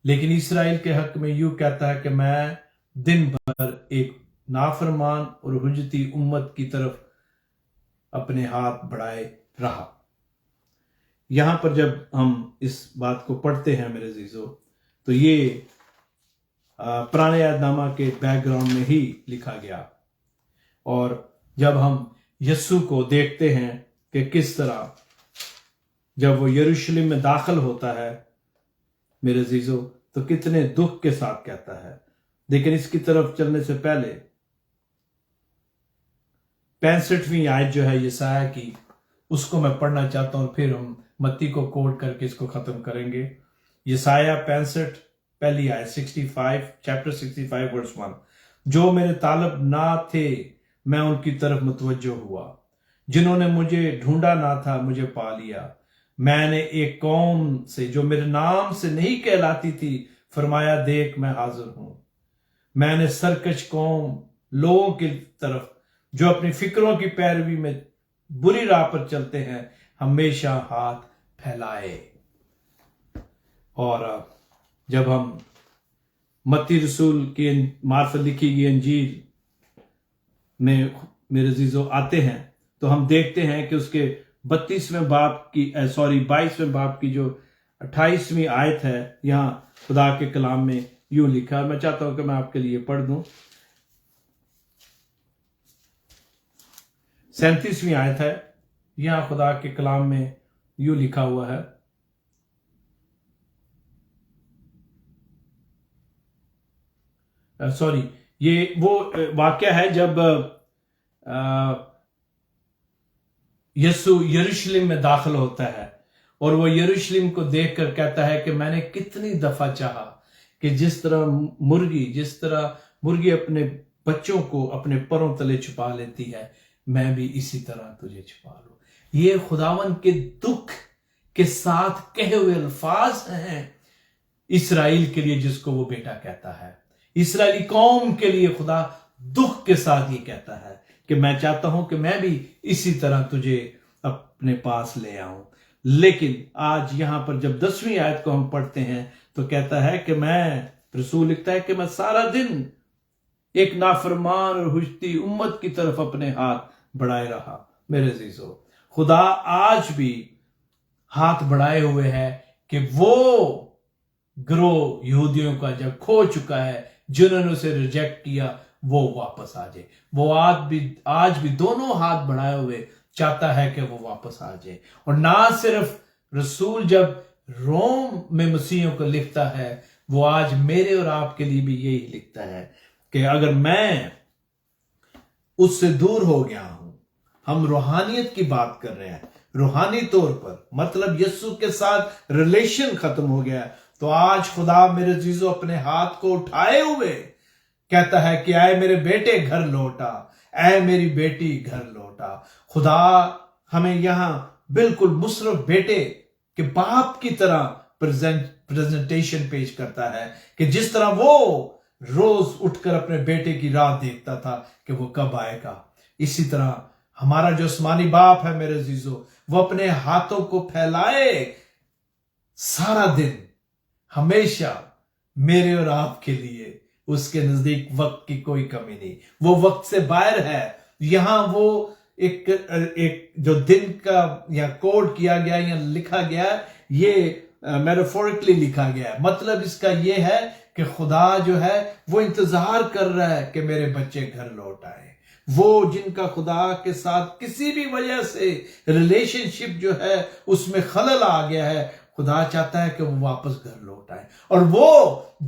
لیکن اسرائیل کے حق میں یوں کہتا ہے کہ میں دن بھر ایک نافرمان اور حجتی امت کی طرف اپنے ہاتھ بڑھائے رہا۔ یہاں پر جب ہم اس بات کو پڑھتے ہیں میرے عزیزو تو یہ پرانے عہد نامہ کے بیک گراؤنڈ میں ہی لکھا گیا، اور جب ہم یسوع کو دیکھتے ہیں کہ کس طرح جب وہ یروشلم میں داخل ہوتا ہے میرے عزیزو تو کتنے دکھ کے ساتھ کہتا ہے۔ لیکن اس کی طرف چلنے سے پہلے 65ویں آیت جو ہے یسایہ کی، اس کو میں پڑھنا چاہتا ہوں، پھر ہم متی کو کوٹ کر کے اس کو ختم کریں گے۔ یسایہ 65 پہلی آیت 65 چیپٹر 65 ورس 1، جو میرے طالب نہ تھے میں ان کی طرف متوجہ ہوا، جنہوں نے مجھے ڈھونڈا نہ تھا مجھے پا لیا۔ میں نے ایک قوم سے جو میرے نام سے نہیں کہلاتی تھی فرمایا دیکھ میں حاضر ہوں۔ میں نے سرکش قوم لوگوں کی طرف جو اپنی فکروں کی پیروی میں بری راہ پر چلتے ہیں ہمیشہ ہاتھ پھیلائے۔ اور جب ہم متی رسول کی معرفت لکھی گئی انجیل میں میرے عزیزو آتے ہیں تو ہم دیکھتے ہیں کہ اس کے 22ویں باب کی جو 28ویں آیت ہے، یہاں خدا کے کلام میں یوں لکھا ہے۔ میں چاہتا ہوں کہ میں آپ کے لیے پڑھ دوں۔ 37ویں آیت ہے، یہاں خدا کے کلام میں یوں لکھا ہوا ہے، یہ وہ واقعہ ہے جب یسوع یروشلم میں داخل ہوتا ہے اور وہ یروشلم کو دیکھ کر کہتا ہے کہ میں نے کتنی دفعہ چاہا کہ جس طرح مرغی اپنے بچوں کو اپنے پروں تلے چھپا لیتی ہے میں بھی اسی طرح تجھے چھپا لوں۔ یہ خداوند کے دکھ کے ساتھ کہے ہوئے الفاظ ہیں اسرائیل کے لیے، جس کو وہ بیٹا کہتا ہے۔ اسرائیلی قوم کے لیے خدا دکھ کے ساتھ یہ کہتا ہے کہ میں چاہتا ہوں کہ میں بھی اسی طرح تجھے اپنے پاس لے آؤں۔ لیکن آج یہاں پر جب 10ویں آیت کو ہم پڑھتے ہیں تو کہتا ہے کہ رسول لکھتا ہے کہ میں سارا دن ایک نافرمان اور ہجتی امت کی طرف اپنے ہاتھ بڑھائے رہا۔ میرے عزیزو، خدا آج بھی ہاتھ بڑھائے ہوئے ہے کہ وہ گروہ یہودیوں کا جب کھو چکا ہے، جنہوں نے اسے ریجیکٹ کیا، وہ واپس آ جائے۔ وہ آج بھی دونوں ہاتھ بڑھائے ہوئے چاہتا ہے کہ وہ واپس آ جائے۔ اور نہ صرف رسول جب روم میں مسیحیوں کو لکھتا ہے، وہ آج میرے اور آپ کے لیے بھی یہی لکھتا ہے کہ اگر میں اس سے دور ہو گیا ہوں، ہم روحانیت کی بات کر رہے ہیں، روحانی طور پر مطلب یسوع کے ساتھ ریلیشن ختم ہو گیا ہے، تو آج خدا میرے عزیزو اپنے ہاتھ کو اٹھائے ہوئے کہتا ہے کہ اے میرے بیٹے گھر لوٹا، اے میری بیٹی گھر لوٹا۔ خدا ہمیں یہاں بالکل مصرف بیٹے کے باپ کی طرح پریزنٹیشن پیش کرتا ہے کہ جس طرح وہ روز اٹھ کر اپنے بیٹے کی راہ دیکھتا تھا کہ وہ کب آئے گا، اسی طرح ہمارا جو آسمانی باپ ہے میرے عزیزو، وہ اپنے ہاتھوں کو پھیلائے سارا دن، ہمیشہ میرے اور آپ کے لیے اس کے نزدیک وقت کی کوئی کمی نہیں، وہ وقت سے باہر ہے۔ یہاں وہ ایک جو دن کا یا کوڈ کیا گیا یا لکھا گیا، یہ میٹافورکلی لکھا گیا ہے۔ مطلب اس کا یہ ہے کہ خدا جو ہے وہ انتظار کر رہا ہے کہ میرے بچے گھر لوٹ آئے۔ وہ جن کا خدا کے ساتھ کسی بھی وجہ سے ریلیشن شپ جو ہے اس میں خلل آ گیا ہے، خدا چاہتا ہے کہ وہ واپس گھر لوٹ آئے۔ اور وہ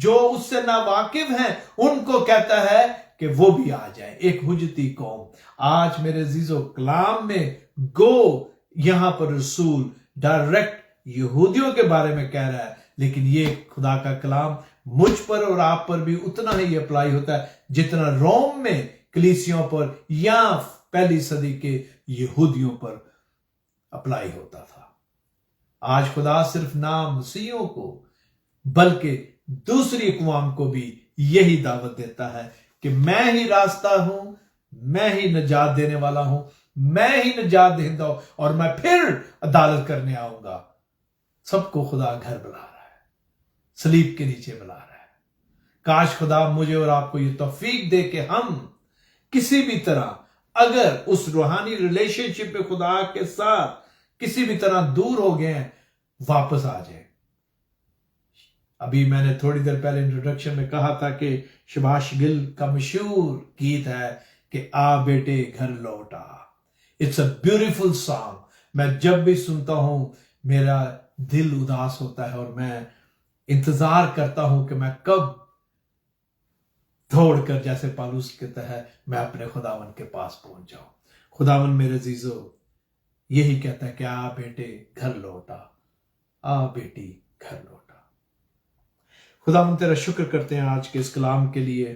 جو اس سے ناواقف ہیں ان کو کہتا ہے کہ وہ بھی آ جائے، ایک حجتی قوم۔ آج میرے عزیزو کلام میں یہاں پر رسول ڈائریکٹ یہودیوں کے بارے میں کہہ رہا ہے، لیکن یہ خدا کا کلام مجھ پر اور آپ پر بھی اتنا ہی اپلائی ہوتا ہے جتنا روم میں کلیسیوں پر یا پہلی صدی کے یہودیوں پر اپلائی ہوتا تھا۔ آج خدا صرف نام مسیحیوں کو بلکہ دوسری اقوام کو بھی یہی دعوت دیتا ہے کہ میں ہی راستہ ہوں، میں ہی نجات دینے والا ہوں، میں ہی نجات دہندہ ہوں، اور میں پھر عدالت کرنے آؤں گا۔ سب کو خدا گھر بلا رہا ہے، صلیب کے نیچے بلا رہا ہے۔ کاش خدا مجھے اور آپ کو یہ توفیق دے کہ ہم کسی بھی طرح اگر اس روحانی ریلیشن شپ پہ خدا کے ساتھ کسی بھی طرح دور ہو گئے ہیں، واپس آ جائیں۔ ابھی میں نے تھوڑی دیر پہلے انٹروڈکشن میں کہا تھا کہ شباش گل کا مشہور گیت ہے کہ آ بیٹے گھر لوٹا۔ It's a beautiful song. میں جب بھی سنتا ہوں میرا دل اداس ہوتا ہے اور میں انتظار کرتا ہوں کہ میں کب دوڑ کر، جیسے پالوس کہتا ہے، میں اپنے خداوند کے پاس پہنچ جاؤں۔ خداوند میرے عزیزو یہی کہتا ہے کہ آ بیٹے گھر لوٹا، آ بیٹی گھر لوٹا۔ خداوند تیرا شکر کرتے ہیں آج کے اس کلام کے لیے